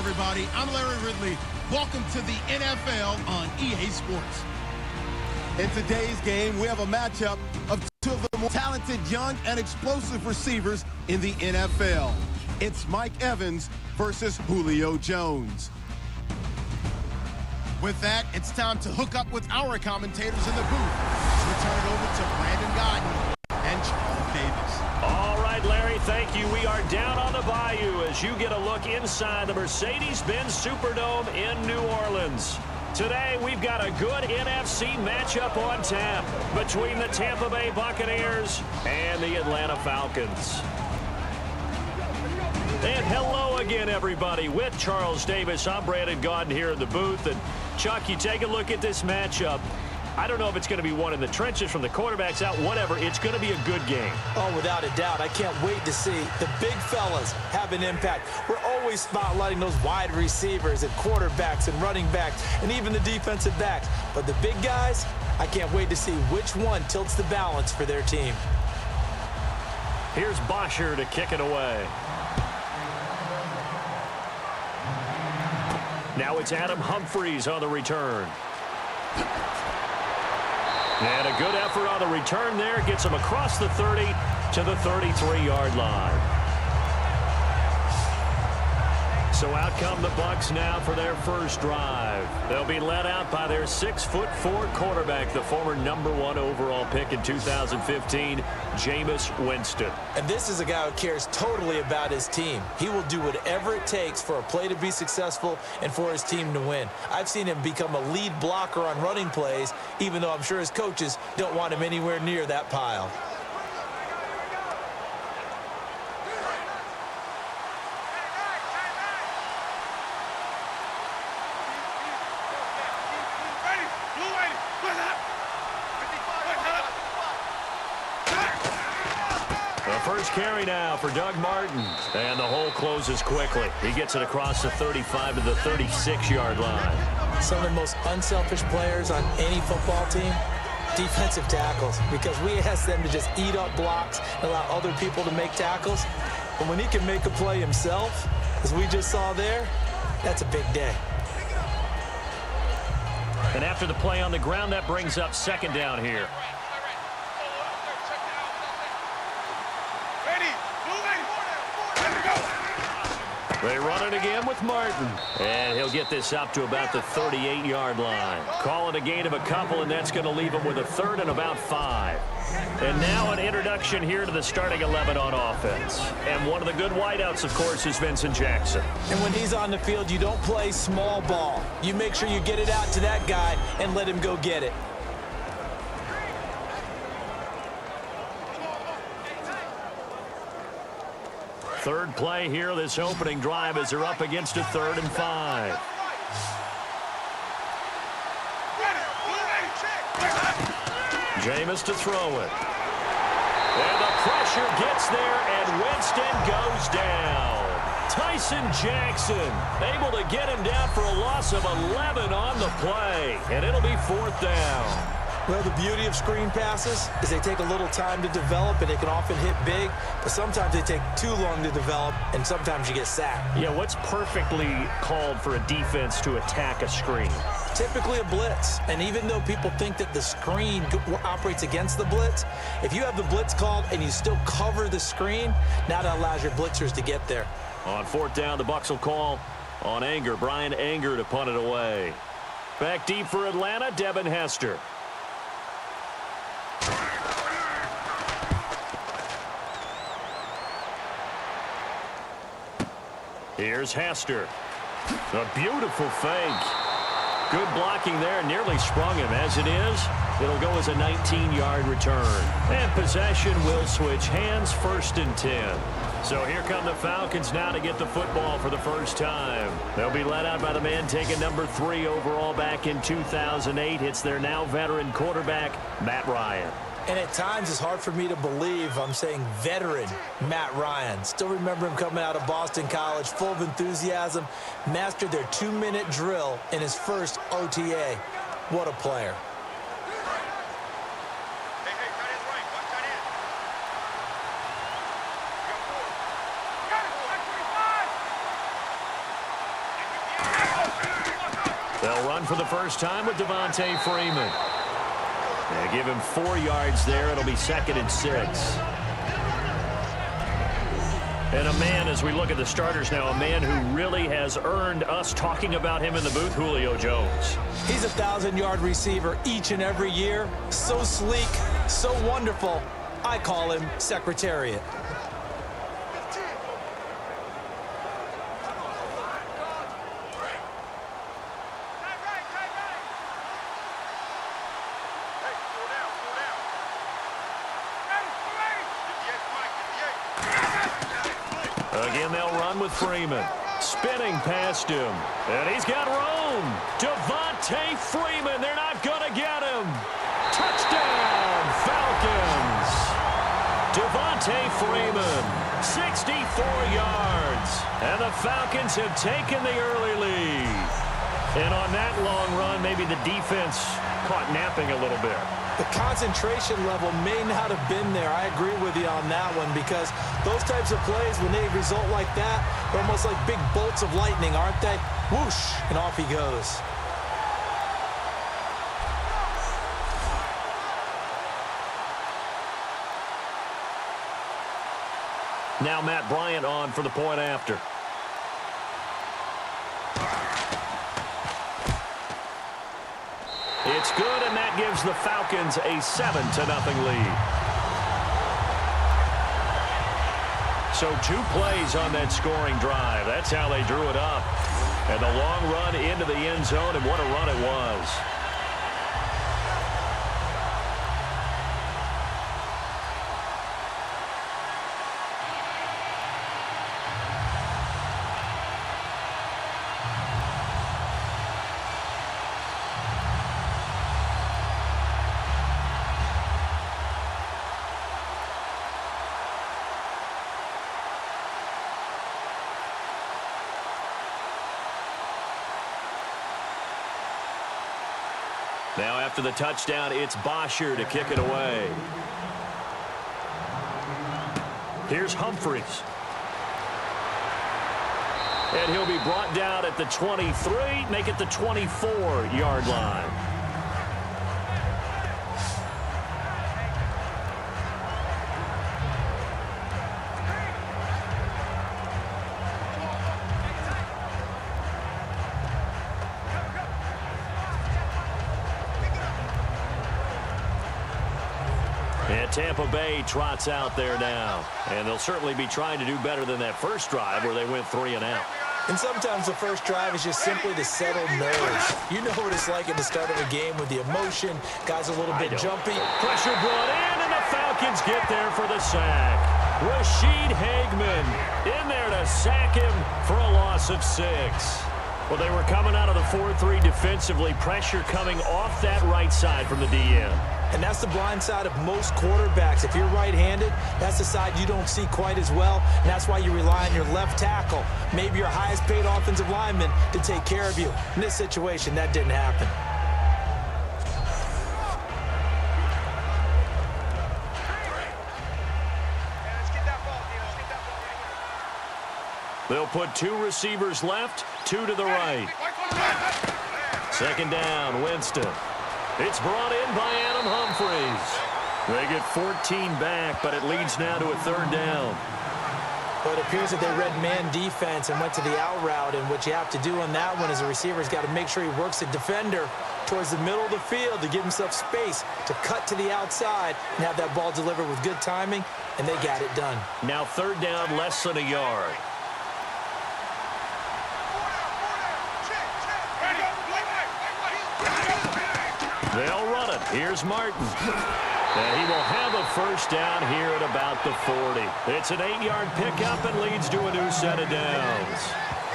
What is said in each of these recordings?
everybody. I'm Larry Ridley. Welcome to the NFL on EA Sports. In today's game, we have a matchup of two of the more talented, young, and explosive receivers in the NFL. It's Mike Evans versus Julio Jones. With that, it's time to hook up with our commentators in the booth. We turn it over to Brandon Godden and Charles Davis. All right, Larry, thank you. We are down on the bayou as you get a look inside the Mercedes-Benz Superdome in New Orleans. Today, we've got a good NFC matchup on tap between the Tampa Bay Buccaneers and the Atlanta Falcons. And hello again, everybody. With Charles Davis, I'm Brandon Godden here in the booth. And Chuck, you take a look at this matchup. I don't know if it's going to be one in the trenches from the quarterbacks out, whatever. It's going to be a good game. Oh, without a doubt. I can't wait to see the big fellas have an impact. We're always spotlighting those wide receivers and quarterbacks and running backs and even the defensive backs. But the big guys, I can't wait to see which one tilts the balance for their team. Here's Bosher to kick it away. Now it's Adam Humphries on the return. And a good effort on the return there. Gets him across the 30 to the 33-yard line. So out come the Bucs now for their first drive. They'll be led out by their 6'4" quarterback, the former #1 overall pick in 2015, Jameis Winston. And this is a guy who cares totally about his team. He will do whatever it takes for a play to be successful and for his team to win. I've seen him become a lead blocker on running plays, even though I'm sure his coaches don't want him anywhere near that pile. First carry now for Doug Martin. And the hole closes quickly. He gets it across the 35 to the 36-yard line. Some of the most unselfish players on any football team, defensive tackles, because we ask them to just eat up blocks and allow other people to make tackles. But when he can make a play himself, as we just saw there, that's a big day. And after the play on the ground, that brings up second down here. They run it again with Martin. And he'll get this up to about the 38-yard line. Call it a gain of a couple, and that's going to leave him with a third and about 5. And now an introduction here to the starting 11 on offense. And one of the good wideouts, of course, is Vincent Jackson. And when he's on the field, you don't play small ball. You make sure you get it out to that guy and let him go get it. Third play here, this opening drive, as they're up against a 3rd and 5. Jameis to throw it. And the pressure gets there, and Winston goes down. Tyson Jackson able to get him down for a loss of 11 on the play. And it'll be 4th down. Well, the beauty of screen passes is they take a little time to develop, and they can often hit big, but sometimes they take too long to develop, and sometimes you get sacked. Yeah, what's perfectly called for a defense to attack a screen? Typically a blitz, and even though people think that the screen operates against the blitz, if you have the blitz called and you still cover the screen, now that allows your blitzers to get there. On 4th down, the Bucs will call on Anger. Brian Anger to punt it away. Back deep for Atlanta, Devin Hester. Here's Hester. A beautiful fake. Good blocking there. Nearly sprung him. As it is, it'll go as a 19-yard return. And possession will switch hands, 1st and 10. So here come the Falcons now to get the football for the first time. They'll be led out by the man taking number 3 overall back in 2008. It's their now veteran quarterback, Matt Ryan. And at times, it's hard for me to believe I'm saying veteran Matt Ryan. Still remember him coming out of Boston College, full of enthusiasm, mastered their 2-minute drill in his first OTA. What a player. They'll run for the first time with Devontae Freeman. They give him 4 yards there. It'll be 2nd and 6. And a man, as we look at the starters now, a man who really has earned us talking about him in the booth, Julio Jones. He's a 1,000-yard receiver each and every year. So sleek, so wonderful. I call him Secretariat. Again, they'll run with Freeman. Spinning past him. And he's got room. Devontae Freeman. They're not going to get him. Touchdown, Falcons. Devontae Freeman, 64 yards. And the Falcons have taken the early lead. And on that long run, maybe the defense caught napping a little bit. The concentration level may not have been there. I agree with you on that one, because those types of plays, when they result like that, they're almost like big bolts of lightning, aren't they? Whoosh, and off he goes. Now Matt Bryant on for the point after. It's good, and that gives the Falcons a 7-0 lead. So 2 plays on that scoring drive. That's how they drew it up. And the long run into the end zone, and what a run it was. Now after the touchdown, it's Bosher to kick it away. Here's Humphries. And he'll be brought down at the 23, make it the 24-yard line. And Tampa Bay trots out there now. And they'll certainly be trying to do better than that first drive where they went 3 and out. And sometimes the first drive is just simply to settle nerves. You know what it's like at the start of a game with the emotion. Guys a little bit jumpy. Pressure brought in, and the Falcons get there for the sack. Rashid Hageman in there to sack him for a loss of 6. Well, they were coming out of the 4-3 defensively. Pressure coming off that right side from the DN. And that's the blind side of most quarterbacks. If you're right-handed, that's the side you don't see quite as well. And that's why you rely on your left tackle, maybe your highest-paid offensive lineman, to take care of you. In this situation, that didn't happen. They'll put 2 receivers left, 2 to the right. 2nd down, Winston. It's brought in by Adam Humphries. They get 14 back, but it leads now to a 3rd down. Well, it appears that they read man defense and went to the out route, and what you have to do on that one is a receiver's got to make sure he works the defender towards the middle of the field to give himself space to cut to the outside and have that ball delivered with good timing, and they got it done. Now 3rd down, less than a yard. They'll run it. Here's Martin. And he will have a 1st down here at about the 40. It's an 8-yard pickup and leads to a new set of downs.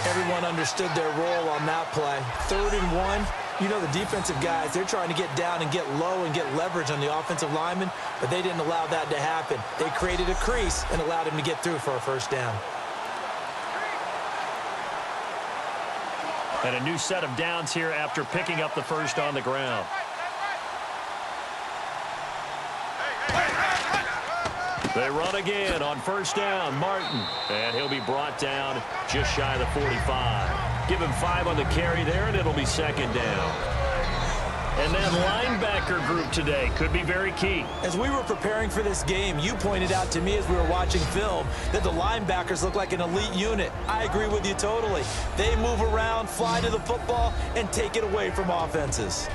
Everyone understood their role on that play. 3rd and 1. You know the defensive guys, they're trying to get down and get low and get leverage on the offensive lineman, but they didn't allow that to happen. They created a crease and allowed him to get through for a 1st down. And a new set of downs here after picking up the 1st on the ground. They run again on first down. Martin. And he'll be brought down just shy of the 45. Give him 5 on the carry there, and it'll be second down. And that linebacker group today could be very key. As we were preparing for this game, you pointed out to me as we were watching film that the linebackers look like an elite unit. I agree with you totally. They move around, fly to the football, and take it away from offenses.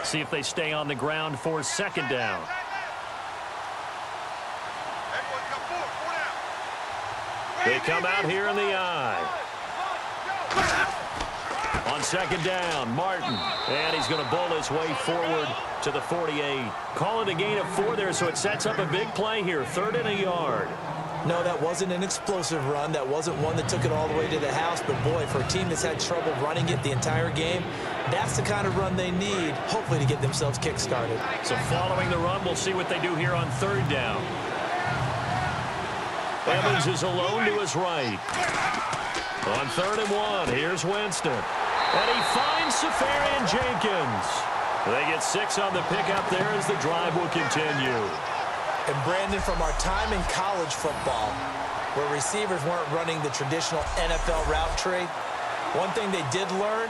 See if they stay on the ground for second down. They come out here in the eye. On second down, Martin. And he's going to bowl his way forward to the 48. Call it a gain of 4 there, so it sets up a big play here. 3rd and a yard. No, that wasn't an explosive run. That wasn't one that took it all the way to the house. But, boy, for a team that's had trouble running it the entire game, that's the kind of run they need, hopefully, to get themselves kick-started. So following the run, we'll see what they do here on 3rd down. Evans is alone to his right. On 3rd and 1, here's Winston. And he finds Safarian Jenkins. They get 6 on the pickup there as the drive will continue. And, Brandon, from our time in college football, where receivers weren't running the traditional NFL route tree, one thing they did learn,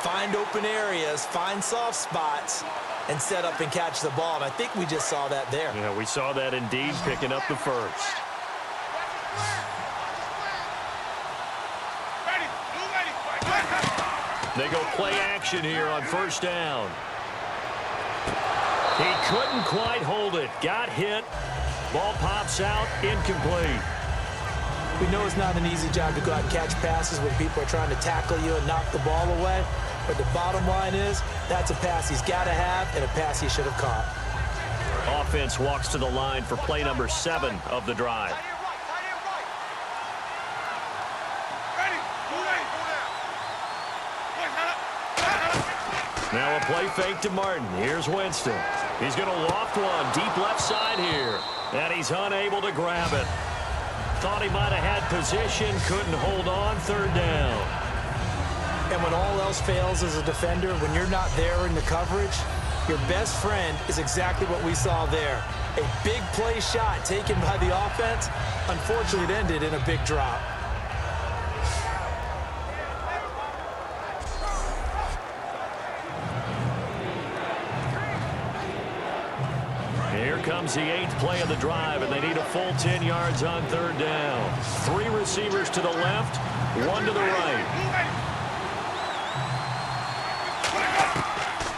find open areas, find soft spots, and set up and catch the ball. And I think we just saw that there. Yeah, we saw that indeed, picking up the first. They go play action here on first down. He couldn't quite hold it. Got hit. Ball pops out. Incomplete. We know it's not an easy job to go out and catch passes when people are trying to tackle you and knock the ball away. But the bottom line is that's a pass he's got to have and a pass he should have caught. Offense walks to the line for play number 7 of the drive. Now a play fake to Martin. Here's Winston. He's going to loft one deep left side here. And he's unable to grab it. Thought he might have had position. Couldn't hold on. 3rd down. And when all else fails as a defender, when you're not there in the coverage, your best friend is exactly what we saw there. A big play shot taken by the offense. Unfortunately, it ended in a big drop. Here comes the 8th play of the drive, and they need a full 10 yards on 3rd down. 3 receivers to the left, 1 to the right.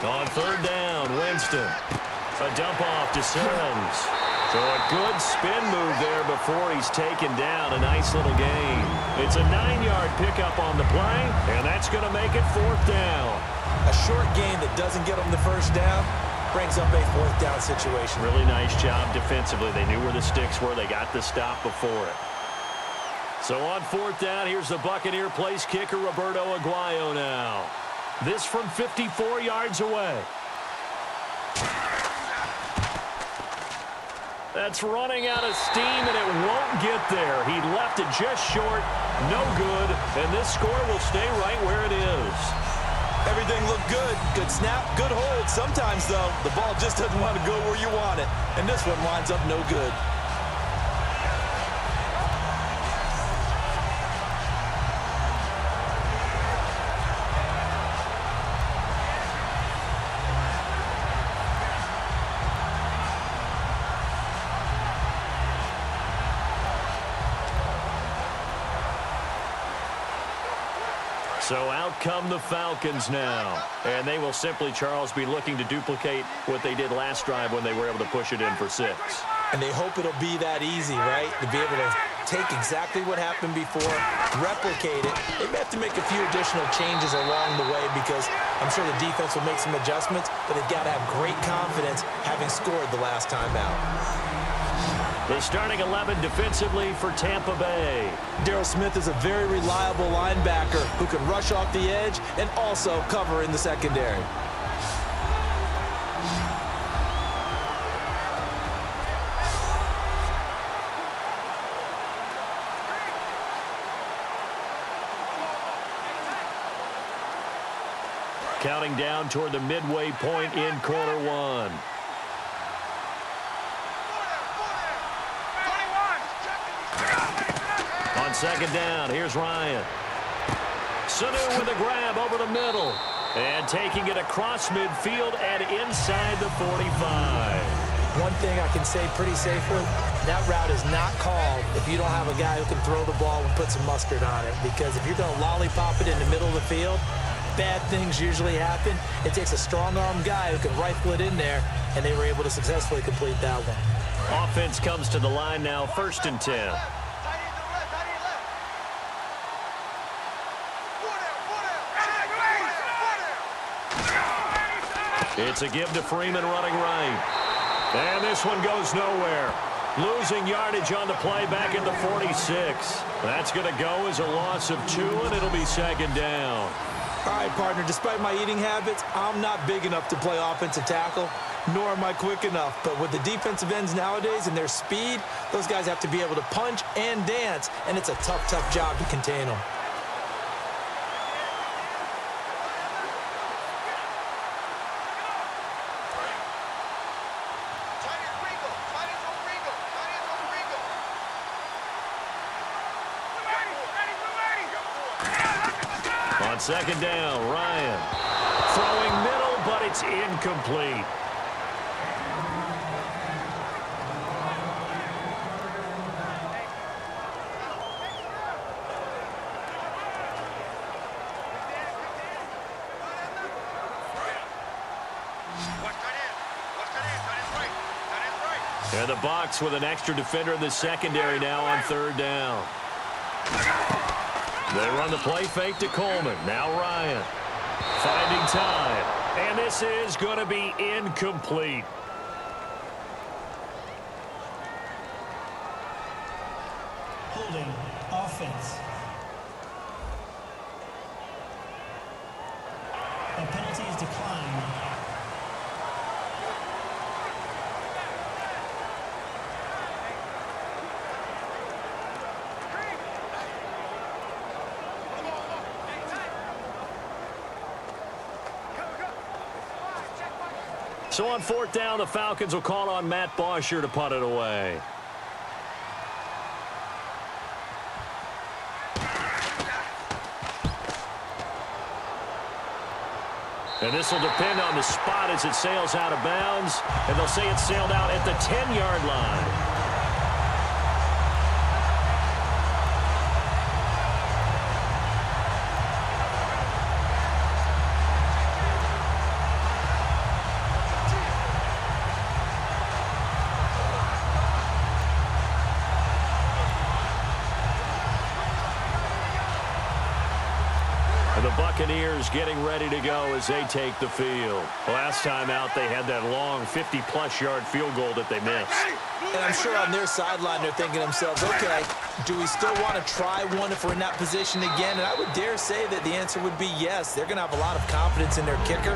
On 3rd down, Winston. A dump off to Sims. So a good spin move there before he's taken down. A nice little gain. It's a 9-yard pickup on the play, and that's going to make it 4th down. A short gain that doesn't get them the first down brings up a 4th down situation. Really nice job defensively. They knew where the sticks were. They got the stop before it. So on 4th down, here's the Buccaneer place kicker, Roberto Aguayo now. This from 54 yards away. That's running out of steam, and it won't get there. He left it just short. No good. And this score will stay right where it is. Everything looked good. Good snap, good hold. Sometimes, though, the ball just doesn't want to go where you want it. And this one winds up no good. So out come the Falcons now. And they will simply, Charles, be looking to duplicate what they did last drive when they were able to push it in for 6. And they hope it'll be that easy, right? To be able to take exactly what happened before, replicate it. They may have to make a few additional changes along the way because I'm sure the defense will make some adjustments, but they've got to have great confidence having scored the last time out. The starting 11 defensively for Tampa Bay. Darryl Smith is a very reliable linebacker who can rush off the edge and also cover in the secondary. Counting down toward the midway point in quarter one. On second down, here's Ryan. Sanu with a grab over the middle. And taking it across midfield and inside the 45. One thing I can say pretty safely, that route is not called if you don't have a guy who can throw the ball and put some mustard on it. Because if you're going to lollipop it in the middle of the field, bad things usually happen. It takes a strong-arm guy who can rifle it in there, and they were able to successfully complete that one. Offense comes to the line now, 1st and 10. It's a give to Freeman running right. And this one goes nowhere. Losing yardage on the play back at the 46. That's going to go as a loss of 2, and it'll be second down. All right, partner, despite my eating habits, I'm not big enough to play offensive tackle, nor am I quick enough. But with the defensive ends nowadays and their speed, those guys have to be able to punch and dance, and it's a tough, tough job to contain them. On second down, Ryan. Throwing middle, but it's incomplete. And the Bucs with an extra defender in the secondary now on 3rd down. They run the play fake to Coleman. Now Ryan. Finding time. And this is going to be incomplete. Holding offense. A penalty is declined. So on 4th down, the Falcons will call on Matt Bosher to punt it away. And this will depend on the spot as it sails out of bounds. And they'll say it sailed out at the 10-yard line. The Buccaneers getting ready to go as they take the field. Last time out, they had that long 50-plus yard field goal that they missed. And I'm sure on their sideline, they're thinking to themselves, okay, do we still want to try one if we're in that position again? And I would dare say that the answer would be yes. They're going to have a lot of confidence in their kicker.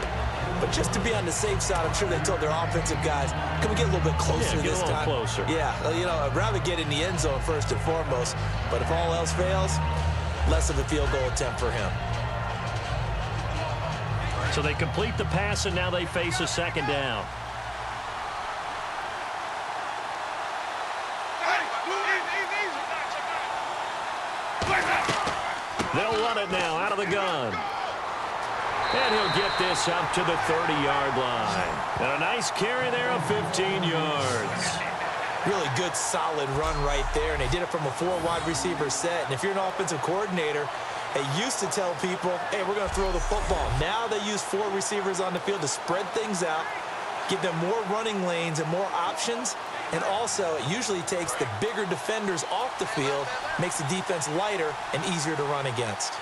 But just to be on the safe side, I'm sure they told their offensive guys, can we get a little bit closer this time? Closer. Yeah, you know, I'd rather get in the end zone first and foremost. But if all else fails, less of a field goal attempt for him. So they complete the pass, and now they face a second down. They'll run it now out of the gun. And he'll get this up to the 30-yard line. And a nice carry there of 15 yards. Really good, solid run right there. And they did it from a 4-wide receiver set. And if you're an offensive coordinator, they used to tell people, hey, we're going to throw the football. Now they use 4 receivers on the field to spread things out, give them more running lanes and more options. And also, it usually takes the bigger defenders off the field, makes the defense lighter and easier to run against.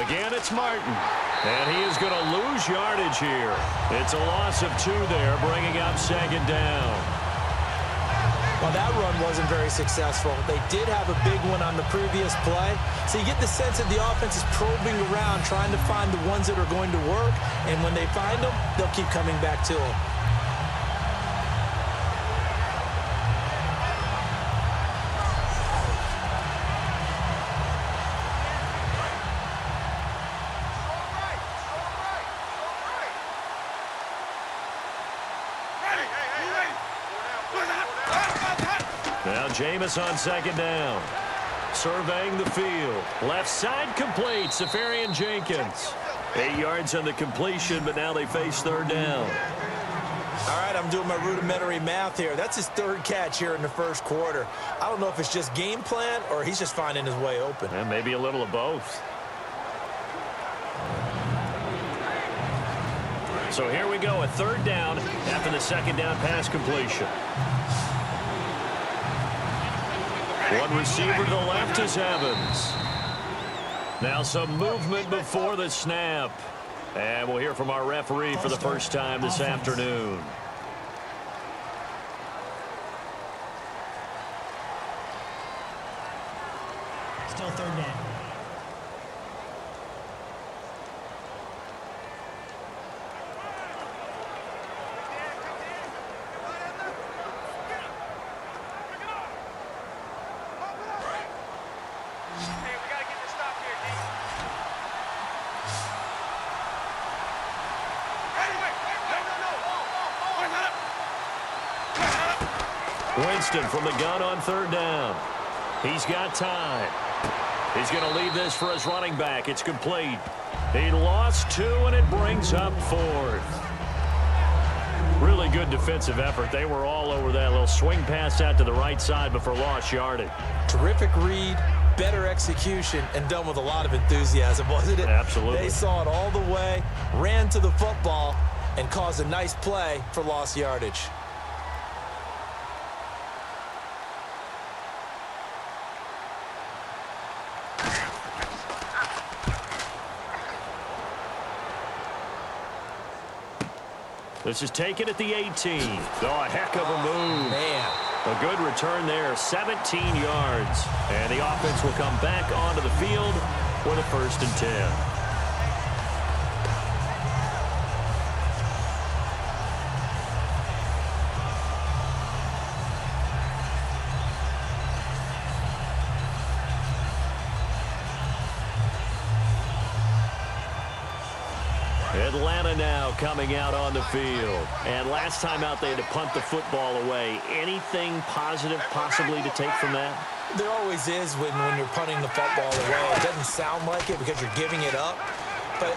Again, it's Martin. And he is going to lose yardage here. It's a loss of 2 there, bringing up second down. Well, that run wasn't very successful. They did have a big one on the previous play. So you get the sense that the offense is probing around, trying to find the ones that are going to work. And when they find them, they'll keep coming back to them. Jameis on second down. Surveying the field. Left side complete. Safarian Jenkins. 8 yards on the completion, but now they face third down. All right, I'm doing my rudimentary math here. That's his third catch here in the first quarter. I don't know if it's just game plan or he's just finding his way open. And maybe a little of both. So here we go, a third down after the second down pass completion. One receiver to the left is Evans. Now some movement before the snap. And we'll hear from our referee for the first time this afternoon. Still third down. Winston from the gun on third down. He's got time. He's going to leave this for his running back. It's complete. He lost 2, and it brings up 4th. Really good defensive effort. They were all over that little swing pass out to the right side before lost yardage. Terrific read, better execution, and done with a lot of enthusiasm, wasn't it? Absolutely. They saw it all the way, ran to the football, and caused a nice play for lost yardage. This is taken at the 18. Oh, a heck of a move. Man. A good return there, 17 yards. And the offense will come back onto the field with a 1st and 10. Atlanta now coming out on the field. And last time out, they had to punt the football away. Anything positive possibly to take from that? There always is when you're punting the football away. It doesn't sound like it because you're giving it up, but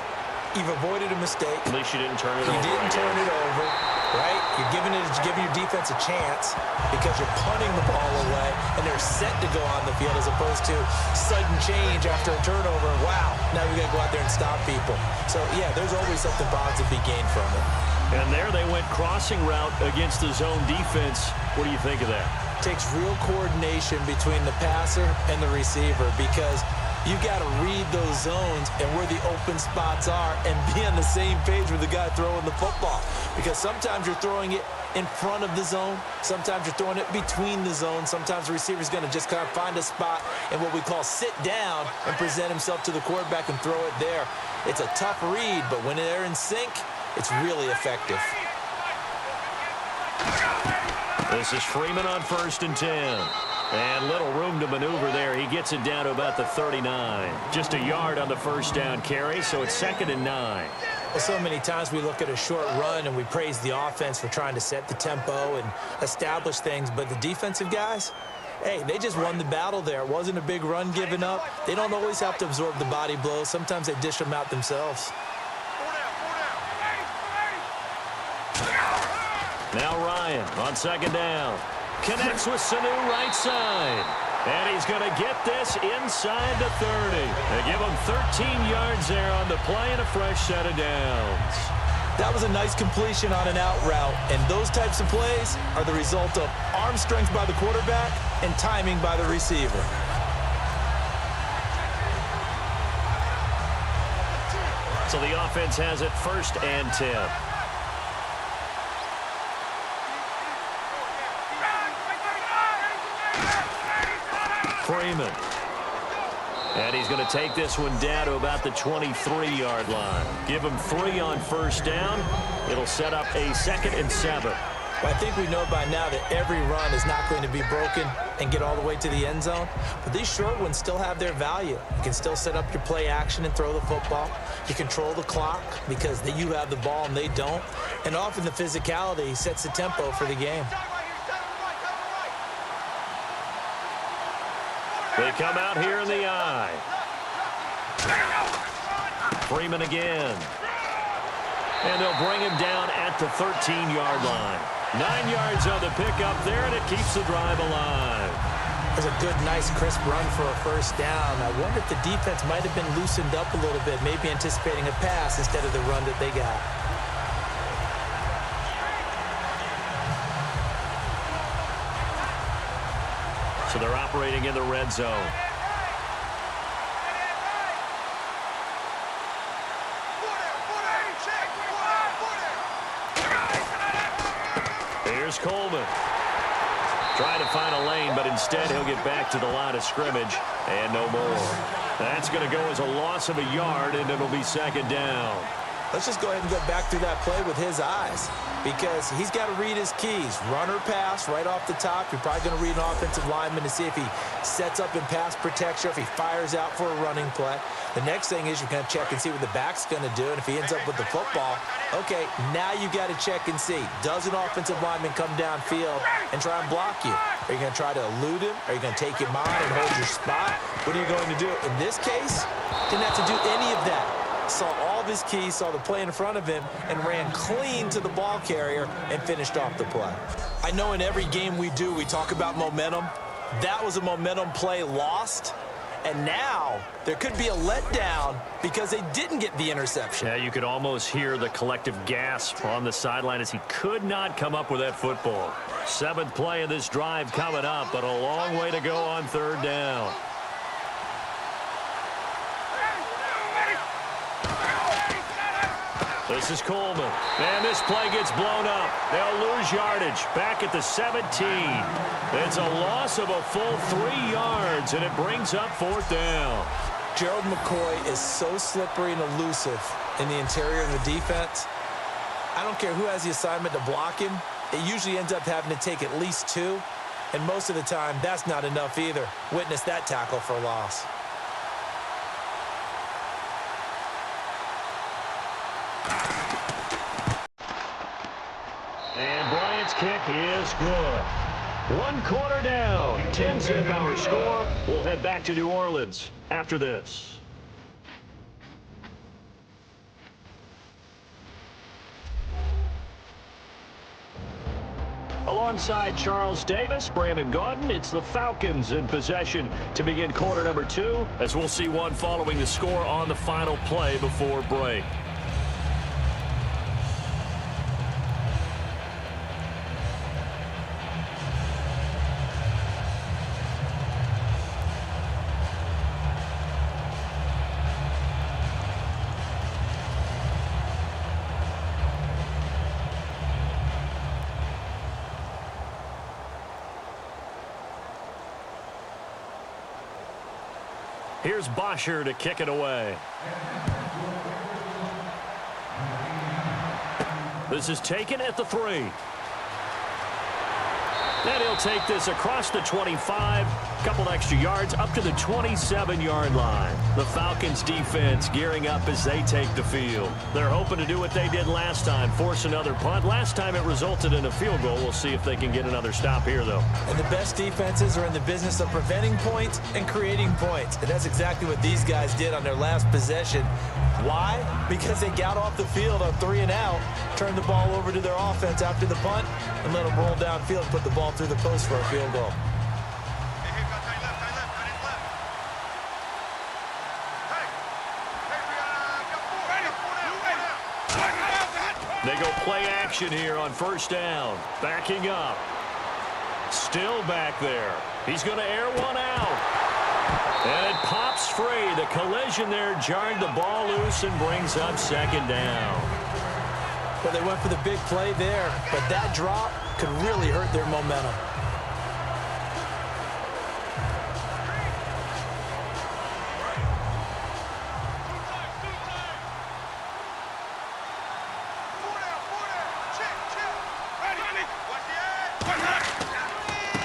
you've avoided a mistake. At least you didn't turn it over. You didn't turn it over, right? You're giving your defense a chance because you're punting the ball away, and they're set to go on the field as opposed to sudden change after a turnover. Wow, now we got to go out there and stop people. So, yeah, there's always something positive to be gained from it. And there they went crossing route against the zone defense. What do you think of that? Takes real coordination between the passer and the receiver because you got to read those zones and where the open spots are and be on the same page with the guy throwing the football. Because sometimes you're throwing it in front of the zone. Sometimes you're throwing it between the zones. Sometimes the receiver's going to just kind of find a spot and what we call sit down and present himself to the quarterback and throw it there. It's a tough read, but when they're in sync, it's really effective. This is Freeman on 1st and 10. And little room to maneuver there. He gets it down to about the 39. Just a yard on the first down carry, so it's 2nd and 9. Well, so many times we look at a short run and we praise the offense for trying to set the tempo and establish things, but the defensive guys, hey, they just won the battle there. It wasn't a big run given up. They don't always have to absorb the body blows. Sometimes they dish them out themselves. Now Ryan on 2nd down. Connects with Sanu right side. And he's going to get this inside the 30. They give him 13 yards there on the play and a fresh set of downs. That was a nice completion on an out route, and those types of plays are the result of arm strength by the quarterback and timing by the receiver. So the offense has it 1st and 10. Freeman. And he's going to take this one down to about the 23-yard line. Give him 3 on 1st down. It'll set up a 2nd and 7. Well, I think we know by now that every run is not going to be broken and get all the way to the end zone. But these short ones still have their value. You can still set up your play action and throw the football. You control the clock because you have the ball and they don't. And often the physicality sets the tempo for the game. They come out here in the eye. Freeman again. And they'll bring him down at the 13-yard line. 9 yards on the pickup there, and it keeps the drive alive. That's a good, nice, crisp run for a first down. I wonder if the defense might have been loosened up a little bit, maybe anticipating a pass instead of the run that they got. So they're operating in the red zone. Here's Coleman. Trying to find a lane, but instead he'll get back to the line of scrimmage and no more. That's going to go as a loss of a yard, and it'll be second down. Let's just go ahead and go back through that play with his eyes, because he's got to read his keys. Run or pass right off the top. You're probably going to read an offensive lineman to see if he sets up in pass protection, if he fires out for a running play. The next thing is you're going to check and see what the back's going to do, and if he ends up with the football, okay, now you got to check and see. Does an offensive lineman come downfield and try and block you? Are you going to try to elude him? Are you going to take him on and hold your spot? What are you going to do? In this case, didn't have to do any of that. Saw all of his keys, saw the play in front of him, and ran clean to the ball carrier and finished off the play. I know in every game we do, we talk about momentum. That was a momentum play lost. And now there could be a letdown because they didn't get the interception. Yeah, you could almost hear the collective gasp on the sideline as he could not come up with that football. 7th play of this drive coming up, but a long way to go on 3rd down. This is Coleman. And this play gets blown up. They'll lose yardage back at the 17. It's a loss of a full 3 yards, and it brings up 4th down. Gerald McCoy is so slippery and elusive in the interior of the defense. I don't care who has the assignment to block him. It usually ends up having to take at least 2. And most of the time, that's not enough either. Witness that tackle for loss. And Bryant's kick is good. 1 quarter down. 10-7 our score. We'll head back to New Orleans after this. Alongside Charles Davis, Brandon Gaudin, it's the Falcons in possession to begin quarter number 2, as we'll see one following the score on the final play before break. Here's Bosher to kick it away. This is taken at the 3. And he'll take this across the 25, couple extra yards up to the 27-yard line. The Falcons defense gearing up as they take the field. They're hoping to do what they did last time, force another punt. Last time it resulted in a field goal. We'll see if they can get another stop here, though. And the best defenses are in the business of preventing points and creating points. And that's exactly what these guys did on their last possession. Why? Because they got off the field on 3 and out, turned the ball over to their offense after the punt, and let them roll downfield and put the ball through the post for a field goal. They go play action here on 1st down. Backing up. Still back there. He's going to air one out. And it pops free. The collision there jarred the ball loose and brings up 2nd down. Well, they went for the big play there, but that drop could really hurt their momentum.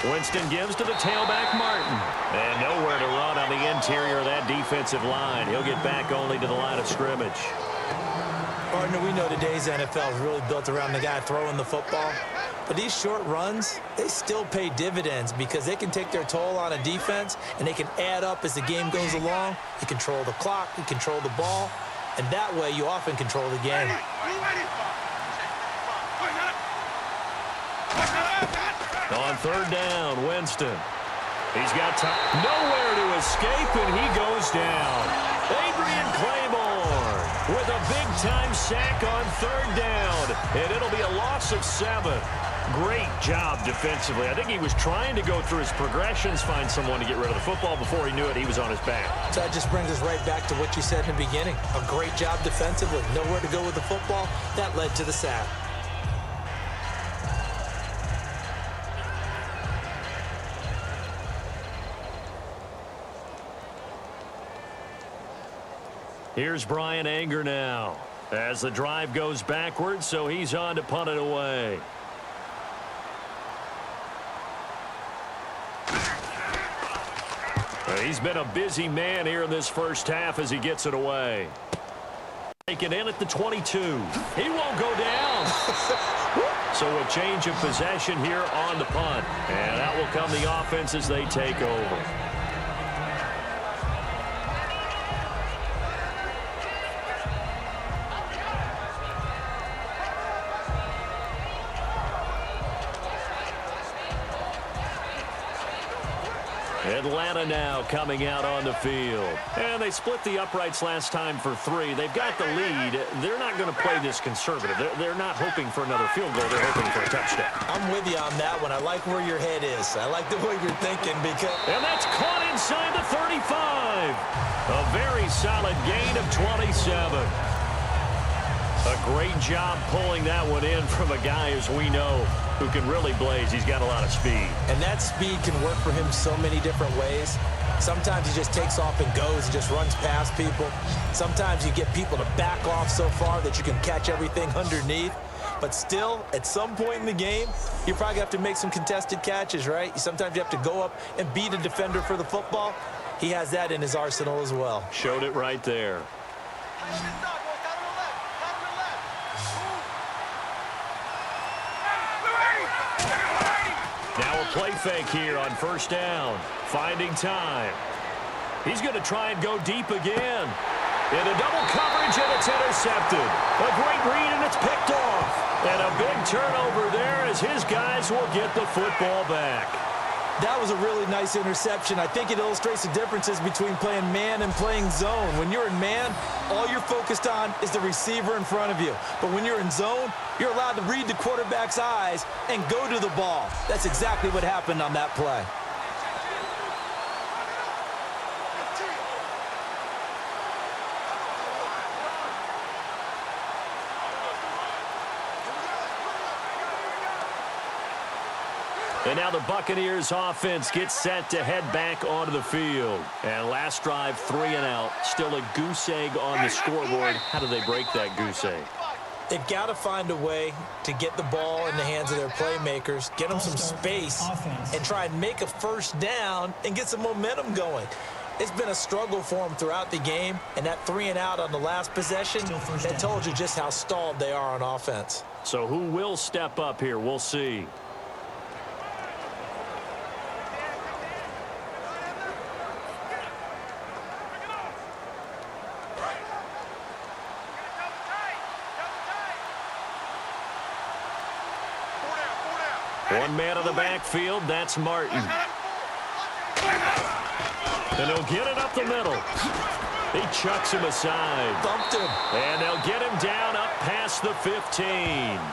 Winston gives to the tailback, Martin. And nowhere to run on the interior of that defensive line. He'll get back only to the line of scrimmage. Partner, we know today's NFL is really built around the guy throwing the football. But these short runs, they still pay dividends because they can take their toll on a defense, and they can add up as the game goes along. You control the clock, you control the ball, and that way you often control the game. On third down, Winston. He's got time. Nowhere to escape, and he goes down. Adrian Claiborne with a big-time sack on third down, and it'll be a loss of 7. Great job defensively. I think he was trying to go through his progressions, find someone to get rid of the football. Before he knew it, he was on his back. So that just brings us right back to what you said in the beginning. A great job defensively. Nowhere to go with the football. That led to the sack. Here's Brian Anger now as the drive goes backwards, so he's on to punt it away. He's been a busy man here in this first half as he gets it away. Taken in at the 22. He won't go down. So a change of possession here on the punt. And that will come the offense as they take over. Atlanta now coming out on the field. And they split the uprights last time for 3. They've got the lead. They're not going to play this conservative. They're not hoping for another field goal. They're hoping for a touchdown. I'm with you on that one. I like where your head is. I like the way you're thinking because... And that's caught inside the 35. A very solid gain of 27. A great job pulling that one in from a guy, as we know, who can really blaze. He's got a lot of speed. And that speed can work for him so many different ways. Sometimes he just takes off and goes and just runs past people. Sometimes you get people to back off so far that you can catch everything underneath. But still, at some point in the game, you probably have to make some contested catches, right? Sometimes you have to go up and beat a defender for the football. He has that in his arsenal as well. Showed it right there. Now a play fake here on first down. Finding time. He's going to try and go deep again. Into double coverage, and it's intercepted. A great read, and it's picked off. And a big turnover there as his guys will get the football back. That was a really nice interception. I think it illustrates the differences between playing man and playing zone. When you're in man, all you're focused on is the receiver in front of you. But when you're in zone, you're allowed to read the quarterback's eyes and go to the ball. That's exactly what happened on that play. And now the Buccaneers offense gets set to head back onto the field. And last drive, 3 and out. Still a goose egg on the scoreboard. How do they break that goose egg? They've got to find a way to get the ball in the hands of their playmakers, get them some space, and try and make a first down and get some momentum going. It's been a struggle for them throughout the game, and that 3 and out on the last possession, that told you just how stalled they are on offense. So who will step up here? We'll see. One man in the backfield, that's Martin. And he'll get it up the middle. He chucks him aside. Bumped him. And they'll get him down up past the 15.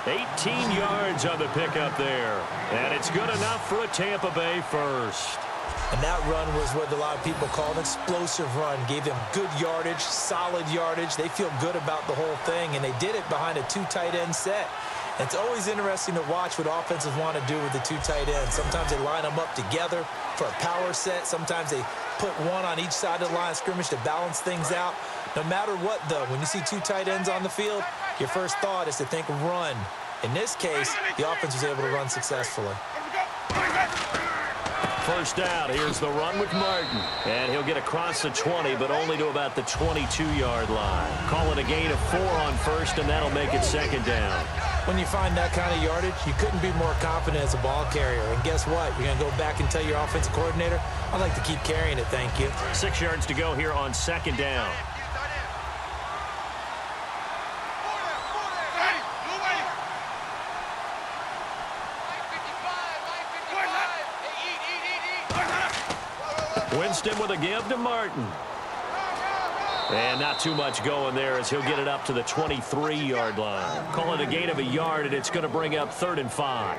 18 yards on the pickup there. And it's good enough for a Tampa Bay first. And that run was what a lot of people call an explosive run. Gave them good yardage, solid yardage. They feel good about the whole thing, and they did it behind a 2 tight end set. It's always interesting to watch what offenses want to do with the 2 tight ends. Sometimes they line them up together for a power set. Sometimes they put one on each side of the line of scrimmage to balance things out. No matter what, though, when you see 2 tight ends on the field, your first thought is to think run. In this case, the offense was able to run successfully. First down, here's the run with Martin. And he'll get across the 20, but only to about the 22-yard line. Call it a gain of 4 on first, and that'll make it second down. When you find that kind of yardage, you couldn't be more confident as a ball carrier. And guess what? You're going to go back and tell your offensive coordinator, I'd like to keep carrying it, thank you. 6 yards to go here on second down. Winston with a give to Martin. And not too much going there as he'll get it up to the 23-yard line. Call it a gain of a yard, and it's going to bring up 3rd and 5.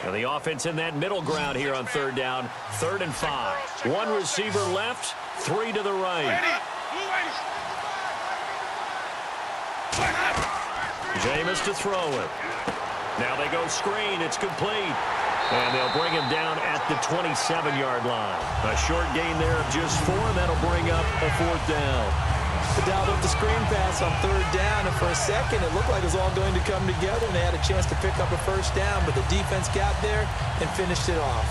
Now the offense in that middle ground here on 3rd down. 3rd and 5. 1 receiver left, 3 to the right. Jameis to throw it. Now they go screen. It's complete. And they'll bring him down at the 27-yard line. A short gain there of just 4. That'll bring up a 4th down. Dialed up the screen pass on 3rd down, and for a second it looked like it was all going to come together and they had a chance to pick up a 1st down, but the defense got there and finished it off.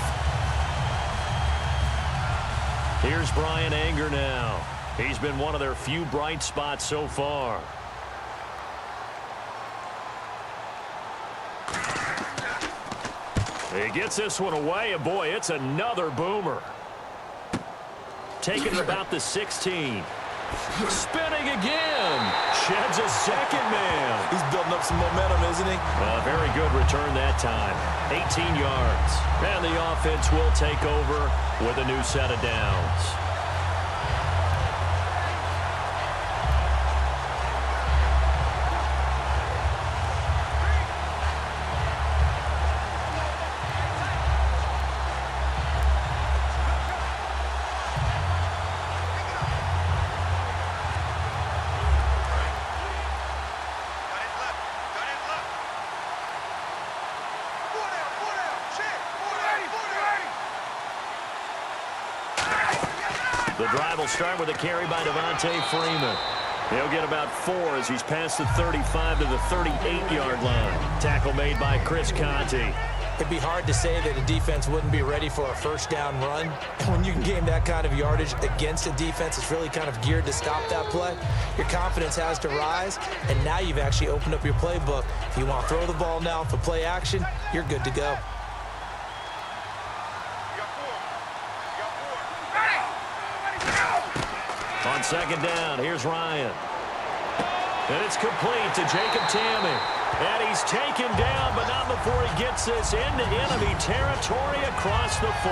Here's Brian Anger now. He's been one of their few bright spots so far. He gets this one away, and boy, it's another boomer. Taking about the 16. Spinning again. Sheds a 2nd man. He's building up some momentum, isn't he? A very good return that time. 18 yards. And the offense will take over with a new set of downs. The drive will start with a carry by Devontae Freeman. He'll get about 4 as he's past the 35 to the 38-yard line. Tackle made by Chris Conte. It'd be hard to say that a defense wouldn't be ready for a 1st down run. When you can gain that kind of yardage against a defense that's really kind of geared to stop that play, your confidence has to rise, and now you've actually opened up your playbook. If you want to throw the ball now for play action, you're good to go. On 2nd down, here's Ryan. And it's complete to Jacob Tamme. And he's taken down, but not before he gets this into enemy territory across the 40.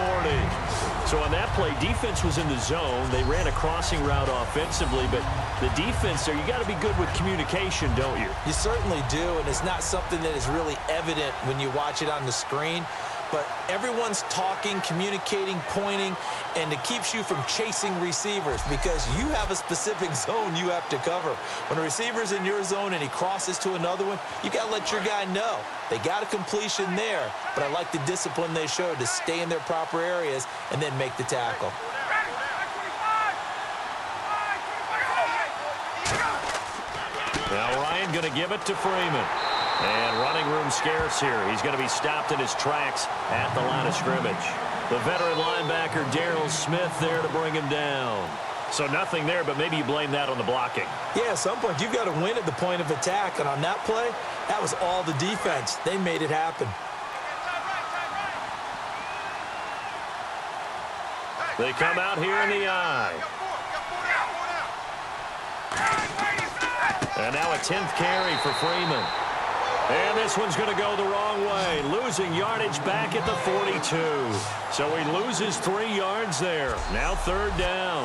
So on that play, defense was in the zone. They ran a crossing route offensively, but the defense there, you got to be good with communication, don't you? You certainly do, and it's not something that is really evident when you watch it on the screen. But everyone's talking, communicating, pointing, and it keeps you from chasing receivers because you have a specific zone you have to cover. When a receiver's in your zone and he crosses to another one, you got to let your guy know. They got a completion there, but I like the discipline they showed to stay in their proper areas and then make the tackle. Now Ryan going to give it to Freeman. And running room scarce here. He's going to be stopped in his tracks at the line of scrimmage. The veteran linebacker Darryl Smith there to bring him down. So nothing there, but maybe you blame that on the blocking. Yeah, at some point you've got to win at the point of attack. And on that play, that was all the defense. They made it happen. They come out here in the eye. And now a 10th carry for Freeman. And this one's going to go the wrong way. Losing yardage back at the 42. So he loses 3 yards there. Now 3rd down.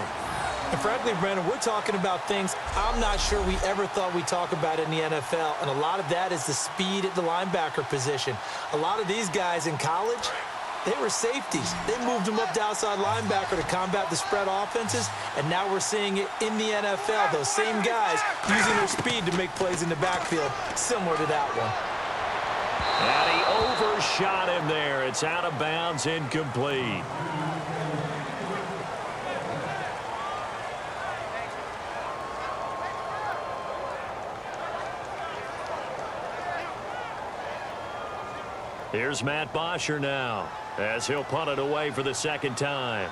And frankly, Brandon, we're talking about things I'm not sure we ever thought we'd talk about in the NFL. And a lot of that is the speed at the linebacker position. A lot of these guys in college, they were safeties. They moved them up to outside linebacker to combat the spread offenses, and now we're seeing it in the NFL. Those same guys using their speed to make plays in the backfield, similar to that one. And he overshot him there. It's out of bounds, incomplete. Here's Matt Bosher now as he'll punt it away for the second time.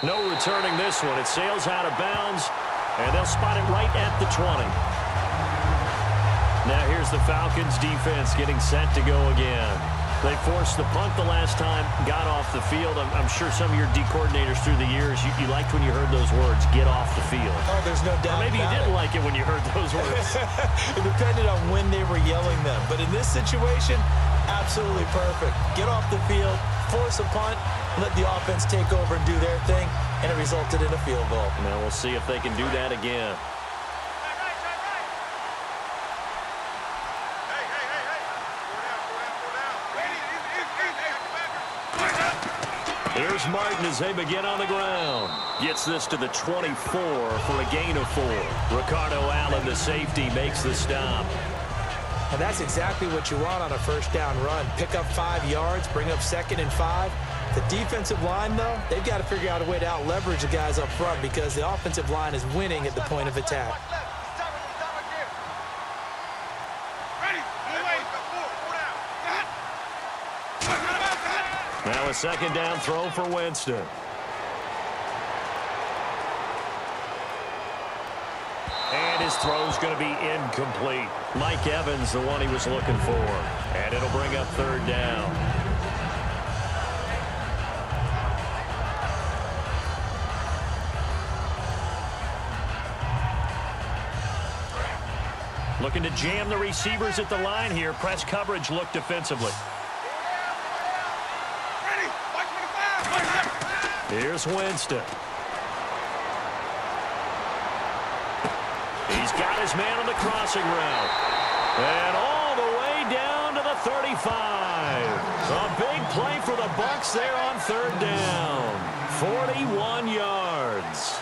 No returning this one. It sails out of bounds, and they'll spot it right at the 20. Now here's the Falcons defense getting set to go again. They forced the punt the last time, got off the field. I'm sure some of your D coordinators through the years, you liked when you heard those words, get off the field. Oh, there's no doubt. Or maybe you didn't like it when you heard those words. It depended on when they were yelling them. But in this situation, absolutely perfect. Get off the field, force a punt, let the offense take over and do their thing, and it resulted in a field goal. Now we'll see if they can do that again. Here's Martin as they begin on the ground. Gets this to the 24 for a gain of 4. Ricardo Allen, the safety, makes the stop. And that's exactly what you want on a first down run. Pick up 5 yards, bring up 2nd and 5. The defensive line, though, they've got to figure out a way to out-leverage the guys up front because the offensive line is winning at the point of attack. Now a second down throw for Winston. And his throw's going to be incomplete. Mike Evans, the one he was looking for. And it'll bring up 3rd down. Looking to jam the receivers at the line here. Press coverage look defensively. Here's Winston. He's got his man on the crossing route. And all the way down to the 35. A big play for the Bucs there on 3rd down. 41 yards.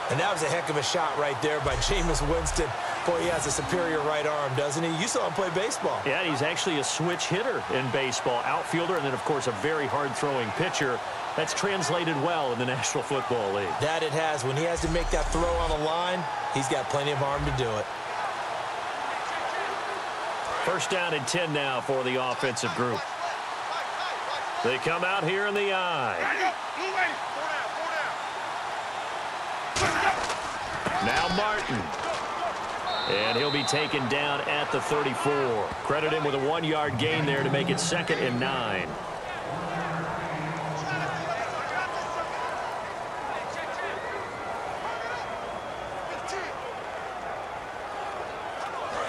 And that was a heck of a shot right there by Jameis Winston. Boy, he has a superior right arm, doesn't he? You saw him play baseball. Yeah, he's actually a switch hitter in baseball. Outfielder and then, of course, a very hard-throwing pitcher. That's translated well in the National Football League. That it has. When he has to make that throw on the line, he's got plenty of arm to do it. First down and 10 now for the offensive group. They come out here in the eye. Now Martin. And he'll be taken down at the 34. Credit him with a 1-yard gain there to make it 2nd and 9.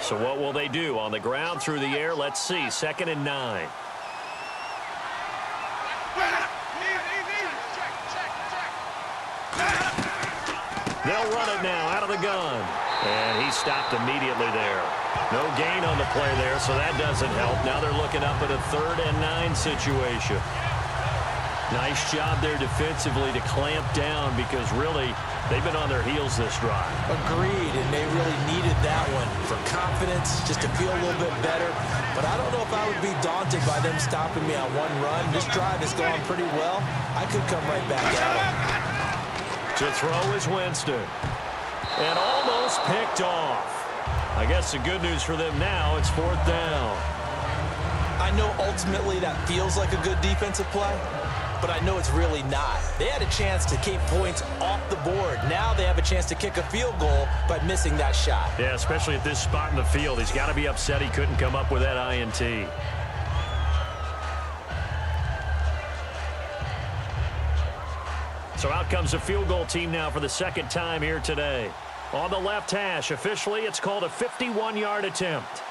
So what will they do? On the ground, through the air? Let's see. 2nd and 9. They'll run it now out of the gun. And he stopped immediately there. No gain on the play there, so that doesn't help. Now they're looking up at a 3rd and 9 situation. Nice job there defensively to clamp down because really they've been on their heels this drive. Agreed, and they really needed that one for confidence, just to feel a little bit better. But I don't know if I would be daunted by them stopping me on one run. This drive has gone pretty well. I could come right back at them. To throw is Winston. And almost picked off. I guess the good news for them now, it's 4th down. I know ultimately that feels like a good defensive play, but I know it's really not. They had a chance to keep points off the board. Now they have a chance to kick a field goal by missing that shot. Yeah, especially at this spot in the field. He's got to be upset he couldn't come up with that INT. So out comes the field goal team now for the 2nd time here today. On the left hash, officially, it's called a 51-yard attempt.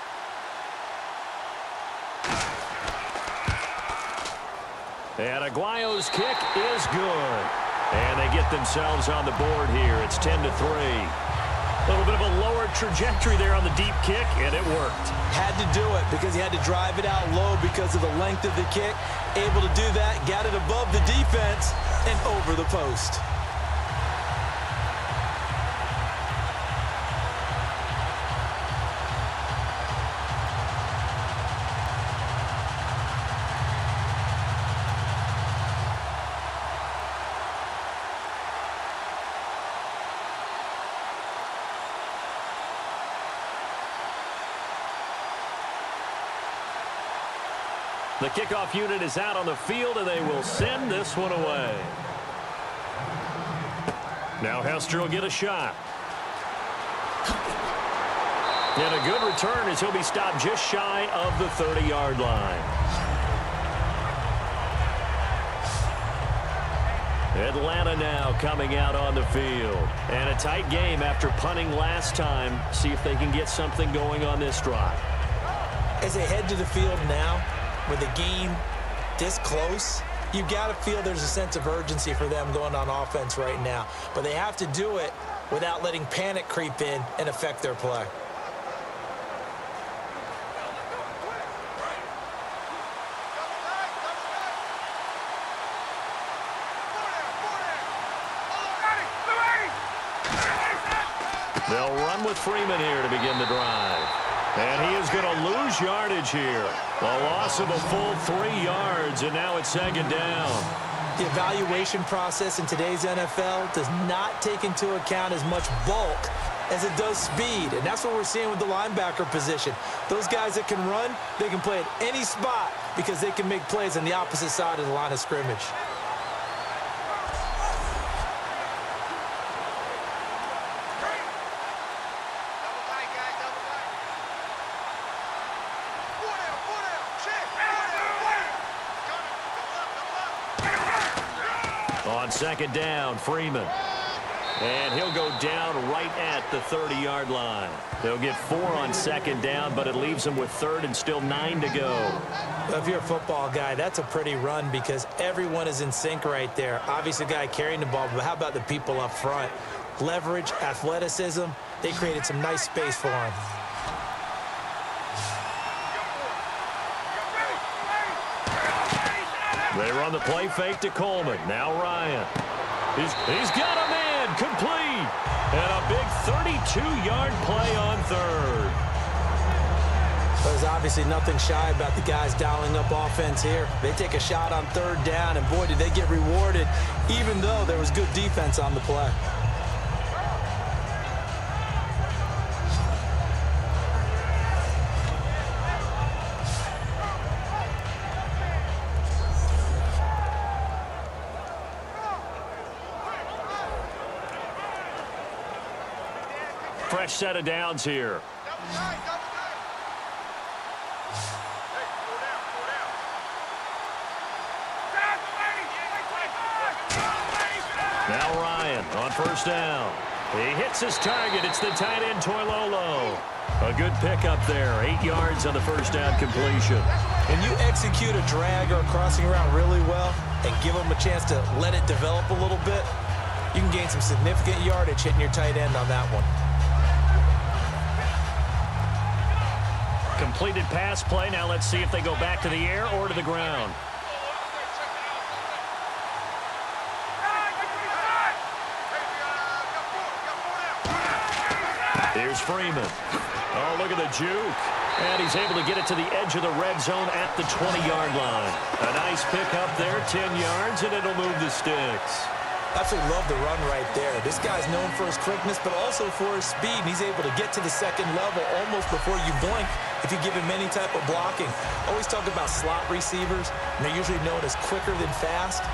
And Aguayo's kick is good. And they get themselves on the board here. It's 10-3. A little bit of a lower trajectory there on the deep kick, and it worked. Had to do it because he had to drive it out low because of the length of the kick. Able to do that, got it above the defense and over the post. The kickoff unit is out on the field, and they will send this one away. Now Hester will get a shot. And a good return as he'll be stopped just shy of the 30-yard line. Atlanta now coming out on the field. And a tight game after punting last time. See if they can get something going on this drive. As they head to the field now, with the game this close, you've got to feel there's a sense of urgency for them going on offense right now. But they have to do it without letting panic creep in and affect their play. They'll run with Freeman here to begin the drive. And he is going to lose yardage here. A loss of a full 3 yards, and now it's second down. The evaluation process in today's NFL does not take into account as much bulk as it does speed, and that's what we're seeing with the linebacker position. Those guys that can run, they can play at any spot because they can make plays on the opposite side of the line of scrimmage. On second down, Freeman. And he'll go down right at the 30-yard line. They'll get 4 on second down, but it leaves them with third and still 9 to go. If you're a football guy, that's a pretty run because everyone is in sync right there. Obviously, the guy carrying the ball, but how about the people up front? Leverage, athleticism, they created some nice space for him. They run the play fake to Coleman. Now Ryan. He's got a man. Complete. And a big 32-yard play on third. There's obviously nothing shy about the guys dialing up offense here. They take a shot on third down, and boy, did they get rewarded, even though there was good defense on the play. Fresh set of downs here. Now Ryan on first down. He hits his target. It's the tight end, Toilolo. A good pickup there. 8 yards on the first down completion. When you execute a drag or a crossing route really well and give them a chance to let it develop a little bit, you can gain some significant yardage hitting your tight end on that one. Completed pass play. Now let's see if they go back to the air or to the ground. Here's Freeman. Oh, look at the juke. And he's able to get it to the edge of the red zone at the 20-yard line. A nice pickup there, 10 yards, and it'll move the sticks. Absolutely love the run right there. This guy's known for his quickness, but also for his speed. And he's able to get to the second level almost before you blink if you give him any type of blocking. Always talk about slot receivers, and they're usually known as quicker than fast.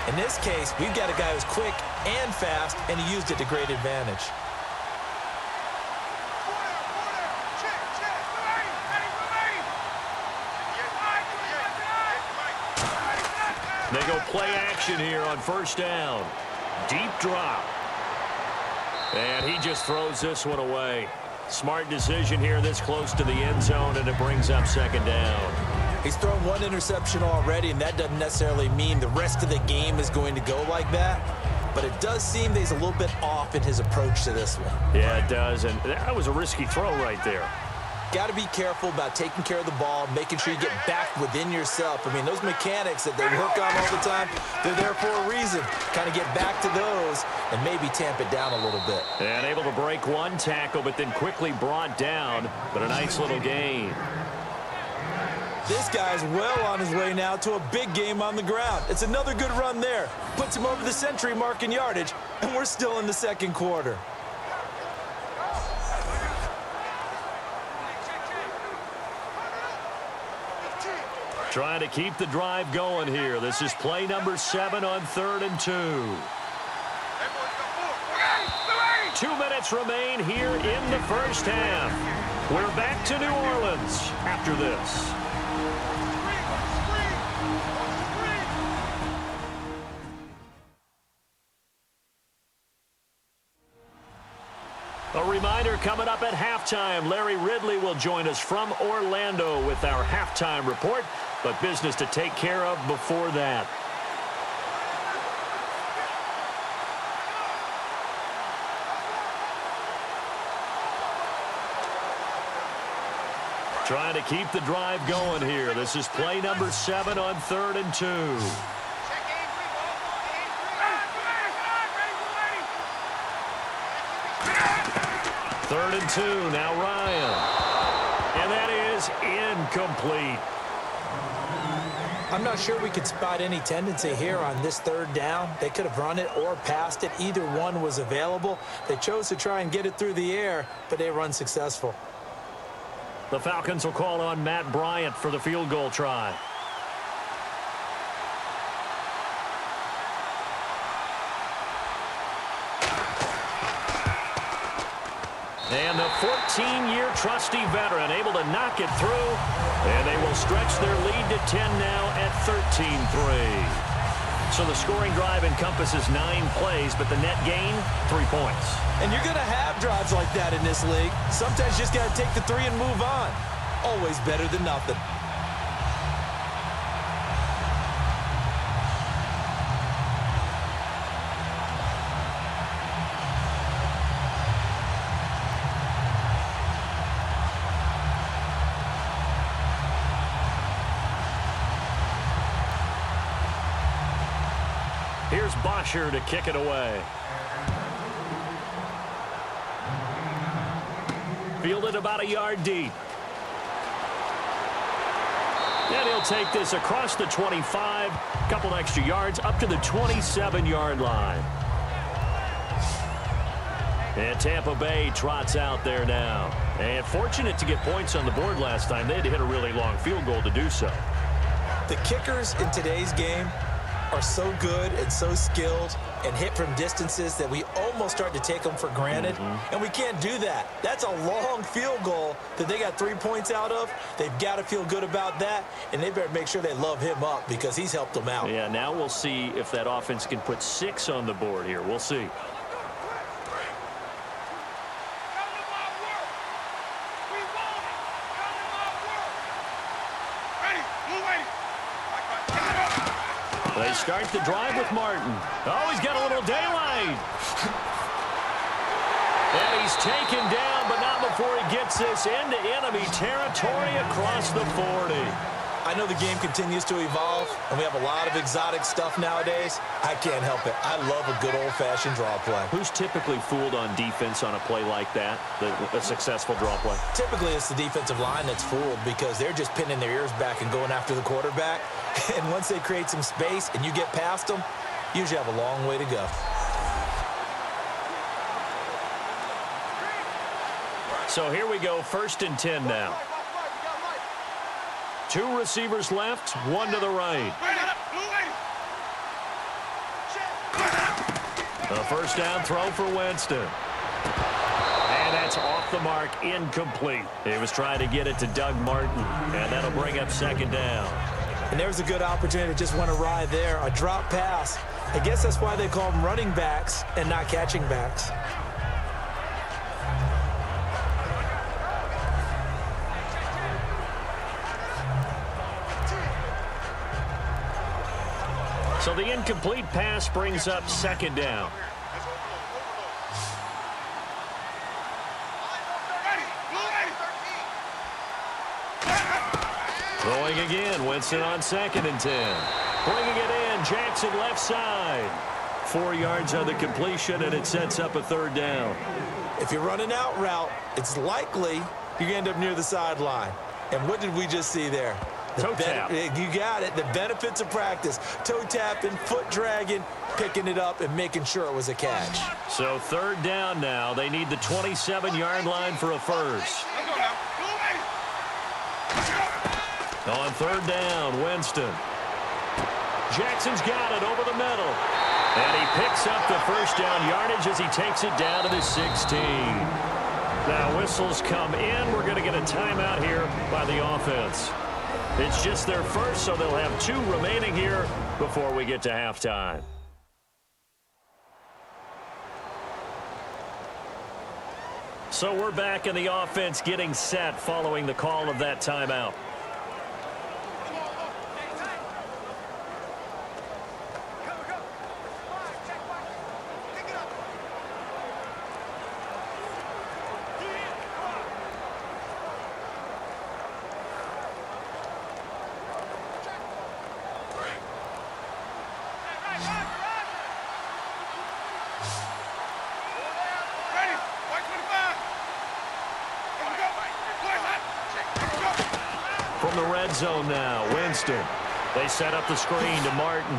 In this case, we've got a guy who's quick and fast, and he used it to great advantage. They go play action here on first down. Deep drop. And he just throws this one away. Smart decision here this close to the end zone, and it brings up second down. He's thrown one interception already, and that doesn't necessarily mean the rest of the game is going to go like that. But it does seem that he's a little bit off in his approach to this one. Yeah, it does, and that was a risky throw right there. Got to be careful about taking care of the ball, making sure you get back within yourself. I mean, those mechanics that they work on all the time, they're there for a reason. Kind of get back to those and maybe tamp it down a little bit. And able to break one tackle, but then quickly brought down. But a nice little gain. This guy's well on his way now to a big game on the ground. It's another good run there. Puts him over the century mark in yardage, and we're still in the second quarter. Trying to keep the drive going here. This is play number 7 on 3rd and 2. 2 minutes remain here in the first half. We're back to New Orleans after this. A reminder coming up at halftime. Larry Ridley will join us from Orlando with our halftime report, but business to take care of before that. Trying to keep the drive going here. This is play number 7 on 3rd and 2. 3rd and 2, now Ryan. And that is incomplete. I'm not sure we could spot any tendency here on this 3rd down. They could have run it or passed it. Either one was available. They chose to try and get it through the air, but they were unsuccessful. The Falcons will call on Matt Bryant for the field goal try. And the 14-year trusty veteran able to knock it through. And they will stretch their lead to 10 now at 13-3. So the scoring drive encompasses 9 plays, but the net gain, 3 points. And you're going to have drives like that in this league. Sometimes you just got to take the 3 and move on. Always better than nothing. Here's Bosher to kick it away. Fielded about a yard deep. And he'll take this across the 25, couple extra yards up to the 27-yard line. And Tampa Bay trots out there now. And fortunate to get points on the board last time. They had to hit a really long field goal to do so. The kickers in today's game are so good and so skilled and hit from distances that we almost start to take them for granted. And we can't do that. That's a long field goal that they got 3 points out of. They've got to feel good about that, and they better make sure they love him up because he's helped them out. Yeah, now we'll see if that offense can put 6 on the board here. We'll see. They start the drive with Martin. Oh, he's got a little daylight. And he's taken down, but not before he gets this into enemy territory across the 40. I know the game continues to evolve, and we have a lot of exotic stuff nowadays. I can't help it. I love a good old-fashioned draw play. Who's typically fooled on defense on a play like that, a successful draw play? Typically, it's the defensive line that's fooled because they're just pinning their ears back and going after the quarterback. And once they create some space and you get past them, you usually have a long way to go. So here we go, 1st and 10 now. 2 receivers left, 1 to the right. A first down throw for Winston. And that's off the mark, incomplete. He was trying to get it to Doug Martin, and that'll bring up 2nd down. And there's a good opportunity to just want to ride there, a drop pass. I guess that's why they call them running backs and not catching backs. So the incomplete pass brings up 2nd down. Throwing again, Winston on 2nd and 10. Bringing it in, Jackson left side. 4 yards on the completion, and it sets up a 3rd down. If you're running out route, it's likely you end up near the sideline. And what did we just see there? Toe tap. You got it. The benefits of practice. Toe tapping, foot dragging, picking it up, and making sure it was a catch. So 3rd down now. They need the 27-yard line for a first. On third down, Winston. Jackson's got it over the middle. And he picks up the first down yardage as he takes it down to the 16. Now whistles come in. We're going to get a timeout here by the offense. It's just their first, so they'll have 2 remaining here before we get to halftime. So we're back in the offense getting set following the call of that timeout. From the red zone now, Winston. They set up the screen to Martin.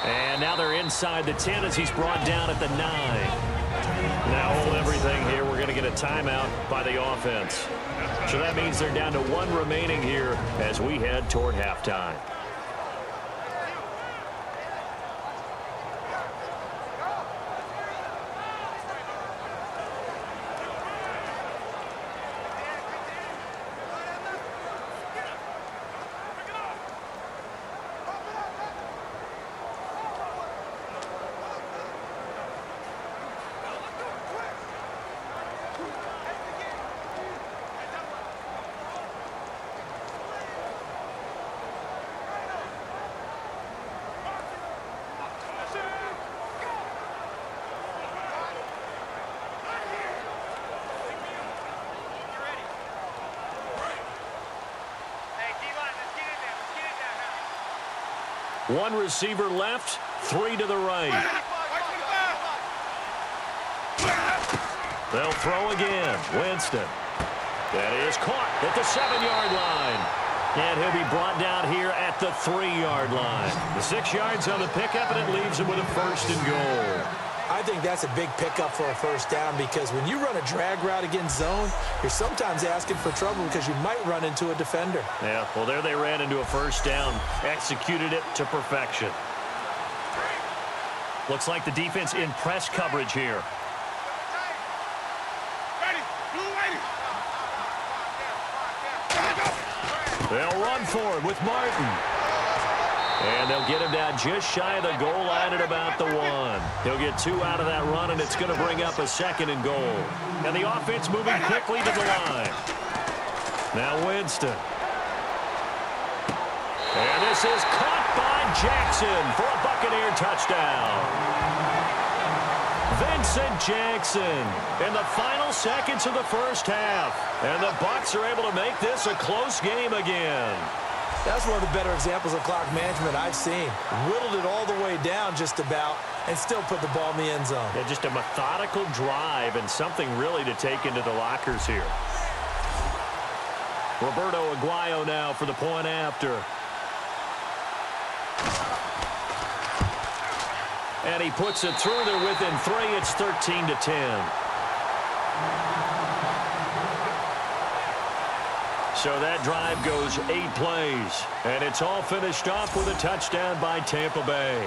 And now they're inside the 10 as he's brought down at the 9. Now hold everything here. We're going to get a timeout by the offense. So that means they're down to 1 remaining here as we head toward halftime. One receiver left, 3 to the right. They'll throw again. Winston. That is caught at the 7-yard line. And he'll be brought down here at the 3-yard line. The 6 yards on the pickup, and it leaves him with a 1st and goal. I think that's a big pickup for a first down because when you run a drag route against zone, you're sometimes asking for trouble because you might run into a defender. Yeah, well, there they ran into a first down, executed it to perfection. Looks like the defense in press coverage here. They'll run for it with Martin. And they'll get him down just shy of the goal line at about the 1. He'll get 2 out of that run, and it's going to bring up a 2nd and goal. And the offense moving quickly to the line. Now Winston. And this is caught by Jackson for a Buccaneer touchdown. Vincent Jackson in the final seconds of the first half. And the Bucs are able to make this a close game again. That's one of the better examples of clock management I've seen. Whittled it all the way down just about and still put the ball in the end zone. Yeah, just a methodical drive and something really to take into the lockers here. Roberto Aguayo now for the point after. And he puts it through there within 3. It's 13-10. So that drive goes 8 plays. And it's all finished off with a touchdown by Tampa Bay.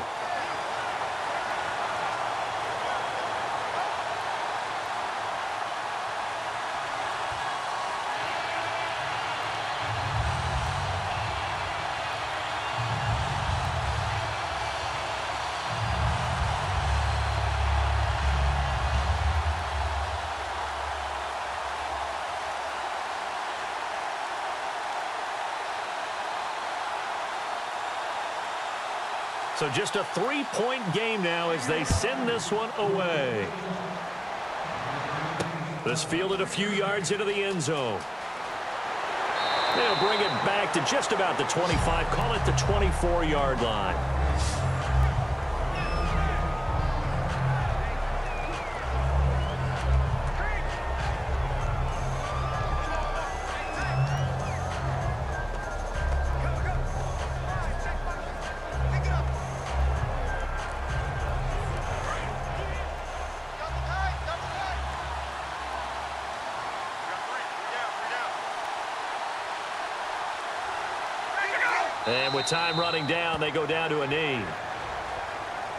So just a 3-point game now as they send this one away. This fielded a few yards into the end zone. They'll bring it back to just about the 25. Call it the 24-yard line. And with time running down, they go down to a knee.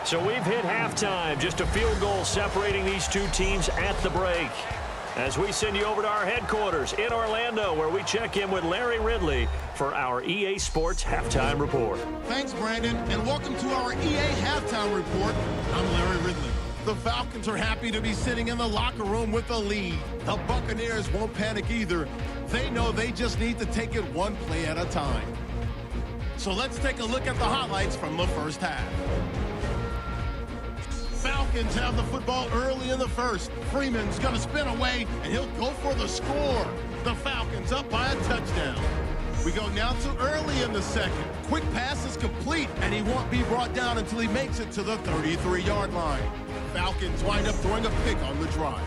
So we've hit halftime. Just a field goal separating these two teams at the break. As we send you over to our headquarters in Orlando, where we check in with Larry Ridley for our EA Sports Halftime Report. Thanks, Brandon, and welcome to our EA Halftime Report. I'm Larry Ridley. The Falcons are happy to be sitting in the locker room with a lead. The Buccaneers won't panic either. They know they just need to take it one play at a time. So let's take a look at the highlights from the first half. Falcons have the football early in the first. Freeman's going to spin away, and he'll go for the score. The Falcons up by a touchdown. We go now to early in the second. Quick pass is complete, and he won't be brought down until he makes it to the 33-yard line. Falcons wind up throwing a pick on the drive.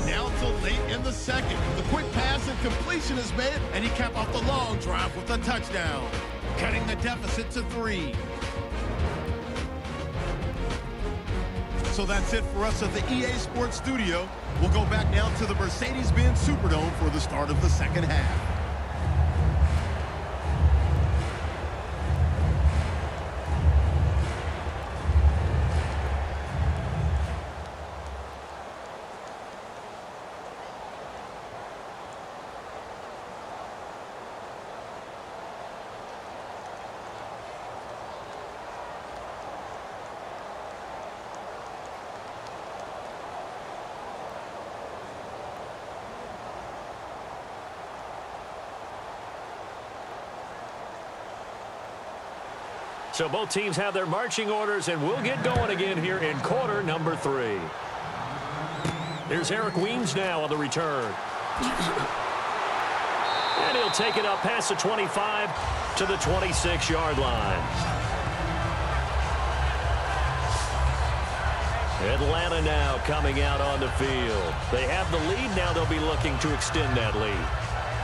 Now to late in the second. The quick pass and completion is made, and he capped off the long drive with a touchdown, cutting the deficit to 3. So that's it for us at the EA Sports Studio. We'll go back now to the Mercedes-Benz Superdome for the start of the second half. So both teams have their marching orders, and we'll get going again here in quarter number 3. Here's Eric Weems now on the return. And he'll take it up past the 25 to the 26-yard line. Atlanta now coming out on the field. They have the lead. Now they'll be looking to extend that lead.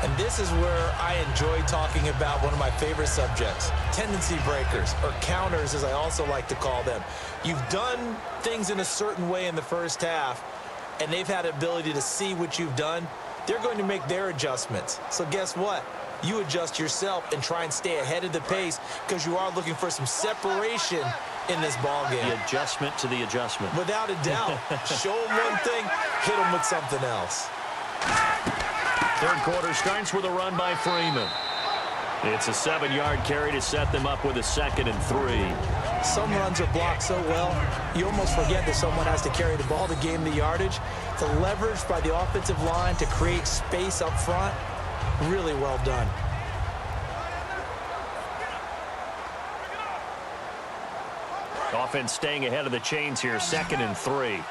And this is where I enjoy talking about one of my favorite subjects, tendency breakers, or counters as I also like to call them. You've done things in a certain way in the first half, and they've had the ability to see what you've done. They're going to make their adjustments. So guess what? You adjust yourself and try and stay ahead of the pace because you are looking for some separation in this ball game. The adjustment to the adjustment. Without a doubt. Show them one thing, hit them with something else. Third quarter starts with a run by Freeman. It's a 7-yard carry to set them up with a 2nd and 3. Some runs are blocked so well, you almost forget that someone has to carry the ball to gain the yardage. The leverage by the offensive line to create space up front, really well done. Offense staying ahead of the chains here, 2nd and 3.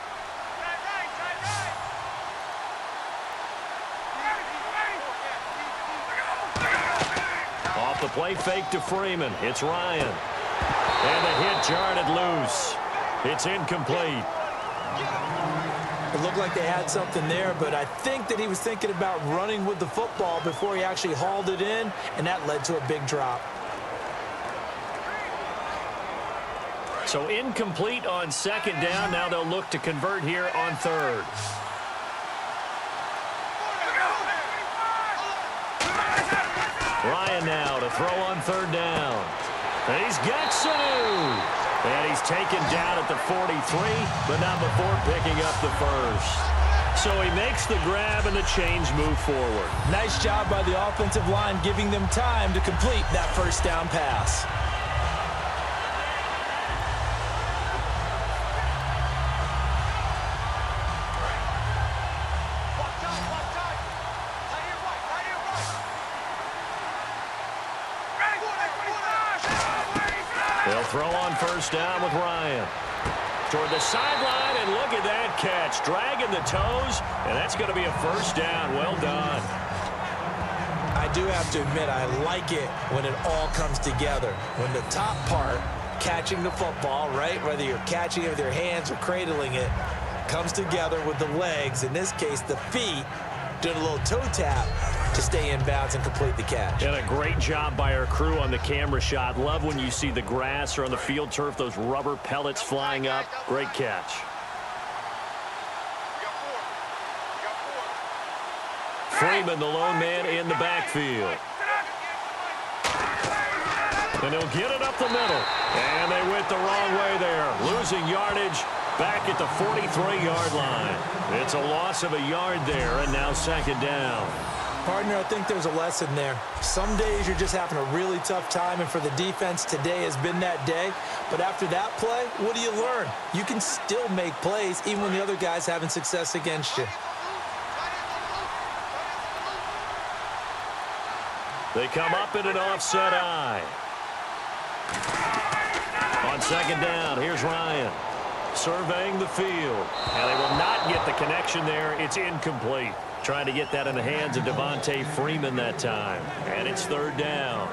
The play fake to Freeman. It's Ryan. And the hit jarred it loose. It's incomplete. It looked like they had something there, but I think that he was thinking about running with the football before he actually hauled it in, and that led to a big drop. So incomplete on 2nd down. Now they'll look to convert here on 3rd. Ryan now to throw on 3rd down. And he's got Sanu. And he's taken down at the 43, but not before picking up the first. So he makes the grab and the chains move forward. Nice job by the offensive line giving them time to complete that first down pass. They'll throw on 1st down with Ryan. Toward the sideline, and look at that catch. Dragging the toes, and that's going to be a 1st down. Well done. I do have to admit, I like it when it all comes together. When the top part, catching the football, right, whether you're catching it with your hands or cradling it, comes together with the legs, in this case the feet, doing a little toe tap to stay in bounds and complete the catch. And a great job by our crew on the camera shot. Love when you see the grass or on the field turf, those rubber pellets flying up. Great catch. Freeman, the lone man in the backfield. And he'll get it up the middle. And they went the wrong way there. Losing yardage back at the 43-yard line. It's a loss of a yard there, and now second down. Partner, I think there's a lesson there. Some days you're just having a really tough time, and for the defense, today has been that day. But after that play, what do you learn? You can still make plays even when the other guy's having success against you. They come up in an offset eye. On second down, here's Ryan surveying the field. And they will not get the connection there. It's incomplete. Trying to get that in the hands of Devontae Freeman that time. And it's third down.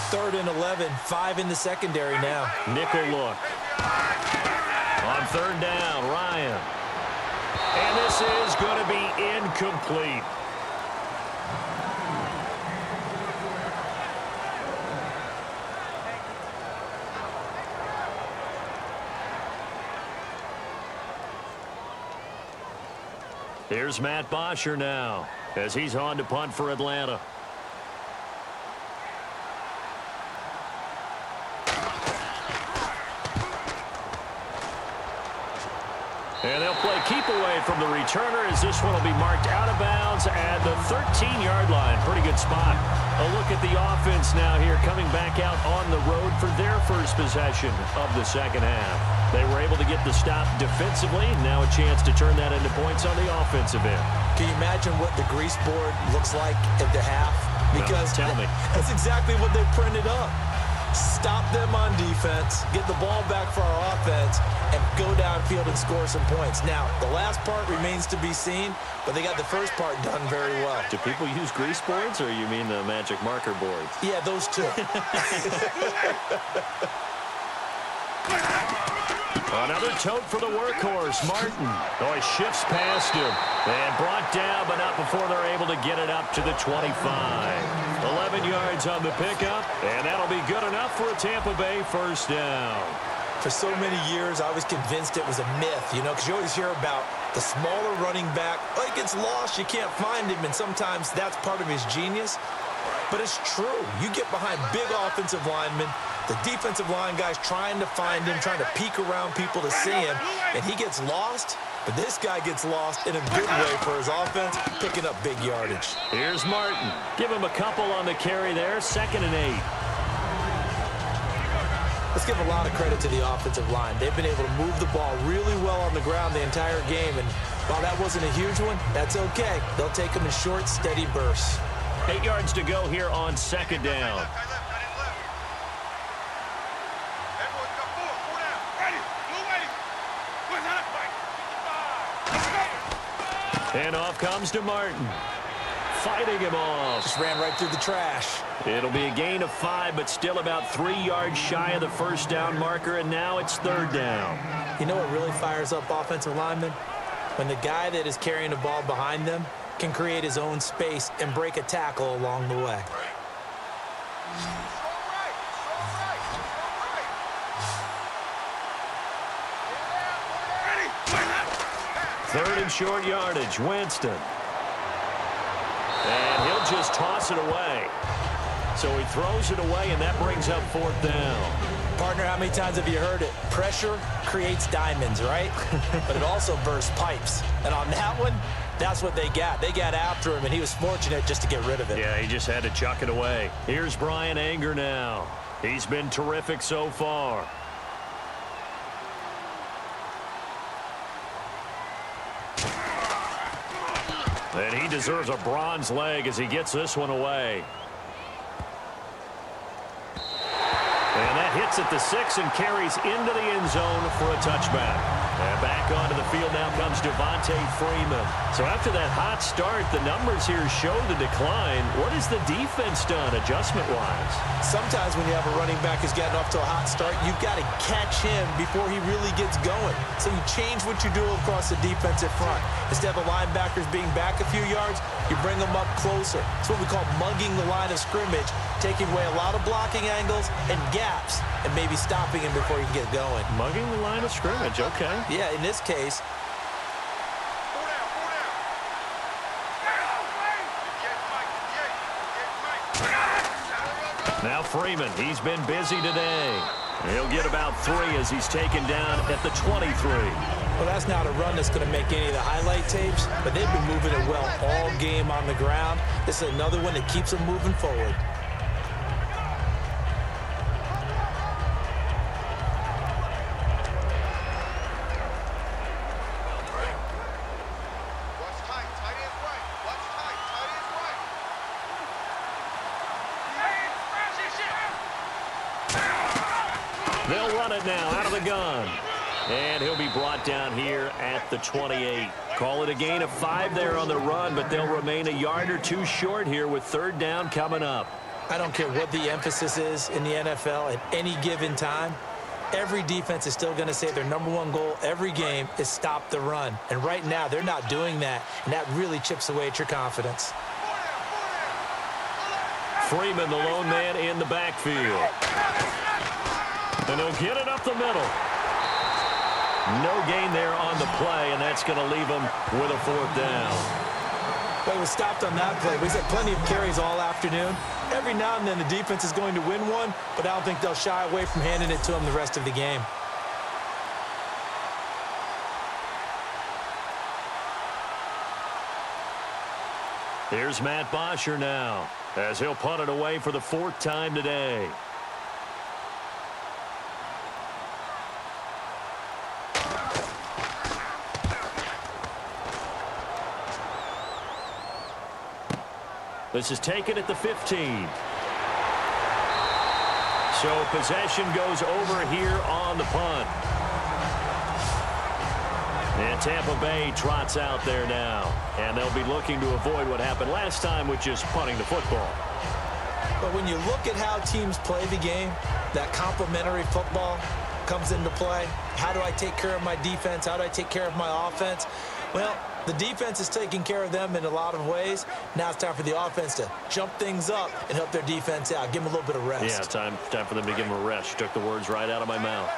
Third and 11, 5 in the secondary now. Nickel look. On third down, Ryan. And this is going to be incomplete. Here's Matt Bosher now as he's on to punt for Atlanta. And they'll play keep away from the returner as this one will be marked out of bounds at the 13-yard line. Pretty good spot. A look at the offense now here coming back out on the road for their first possession of the second half. They were able to get the stop defensively. Now a chance to turn that into points on the offensive end. Can you imagine what the grease board looks like at the half? Because no, tell me. That's exactly what they printed up. Stop them on defense, get the ball back for our offense, and go downfield and score some points. Now, the last part remains to be seen, but they got the first part done very well. Do people use grease boards, or you mean the magic marker boards? Yeah, those two. Another tote for the workhorse, Martin. Oh, he shifts past him. And brought down, but not before they're able to get it up to the 25. 11 yards on the pickup, and that'll be good enough for a Tampa Bay first down. For so many years, I was convinced it was a myth, you know, because you always hear about the smaller running back. Oh, he gets lost, you can't find him, and sometimes that's part of his genius. But it's true. You get behind big offensive linemen, the defensive line guys trying to find him, trying to peek around people to see him, and he gets lost. But this guy gets lost in a good way for his offense, picking up big yardage. Here's Martin. Give him a couple on the carry there, 2nd and 8. Let's give a lot of credit to the offensive line. They've been able to move the ball really well on the ground the entire game, and while that wasn't a huge one, that's okay. They'll take them in short, steady bursts. 8 yards to go here on second down. And off comes to Martin. Fighting him off. Just ran right through the trash. It'll be a gain of 5, but still about 3 yards shy of the first down marker, and now it's third down. You know what really fires up offensive linemen? When the guy that is carrying the ball behind them can create his own space and break a tackle along the way. Third and short yardage, Winston. And he'll just toss it away. So he throws it away, and that brings up fourth down. Partner, how many times have you heard it? Pressure creates diamonds, right? But it also bursts pipes. And on that one, that's what they got. They got after him, and he was fortunate just to get rid of it. Yeah, he just had to chuck it away. Here's Brian Anger now. He's been terrific so far. And he deserves a bronze leg as he gets this one away. And that hits at the 6 and carries into the end zone for a touchback. And back Back onto the field now comes Devontae Freeman. So after that hot start, the numbers here show the decline. What has the defense done adjustment-wise? Sometimes when you have a running back who's gotten off to a hot start, you've got to catch him before he really gets going. So you change what you do across the defensive front. Instead of the linebackers being back a few yards, you bring them up closer. It's what we call mugging the line of scrimmage, taking away a lot of blocking angles and gaps, and maybe stopping him before he can get going. Mugging the line of scrimmage, okay. Yeah, in this case. Now Freeman, he's been busy today. He'll get about 3 as he's taken down at the 23. Well, that's not a run that's going to make any of the highlight tapes, but they've been moving it well all game on the ground. This is another one that keeps them moving forward. They'll run it now out of the gun. And he'll be brought down here at the 28. Call it a gain of 5 there on the run, but they'll remain a yard or 2 short here with 3rd down coming up. I don't care what the emphasis is in the NFL at any given time. Every defense is still going to say their #1 goal every game is stop the run. And right now, they're not doing that, and that really chips away at your confidence. Freeman, the lone man in the backfield. And he'll get it up the middle. No gain there on the play, and that's going to leave him with a 4th down. Well, he was stopped on that play. He's had plenty of carries all afternoon. Every now and then the defense is going to win one, but I don't think they'll shy away from handing it to him the rest of the game. Here's Matt Bosher now, as he'll punt it away for the 4th time today. This is taken at the 15. So possession goes over here on the punt. And Tampa Bay trots out there now. And they'll be looking to avoid what happened last time, which is punting the football. But when you look at how teams play the game, that complementary football comes into play. How do I take care of my defense? How do I take care of my offense? Well, the defense is taking care of them in a lot of ways. Now it's time for the offense to jump things up and help their defense out. Give them a little bit of rest. Yeah, time for them to give them a rest. You took the words right out of my mouth.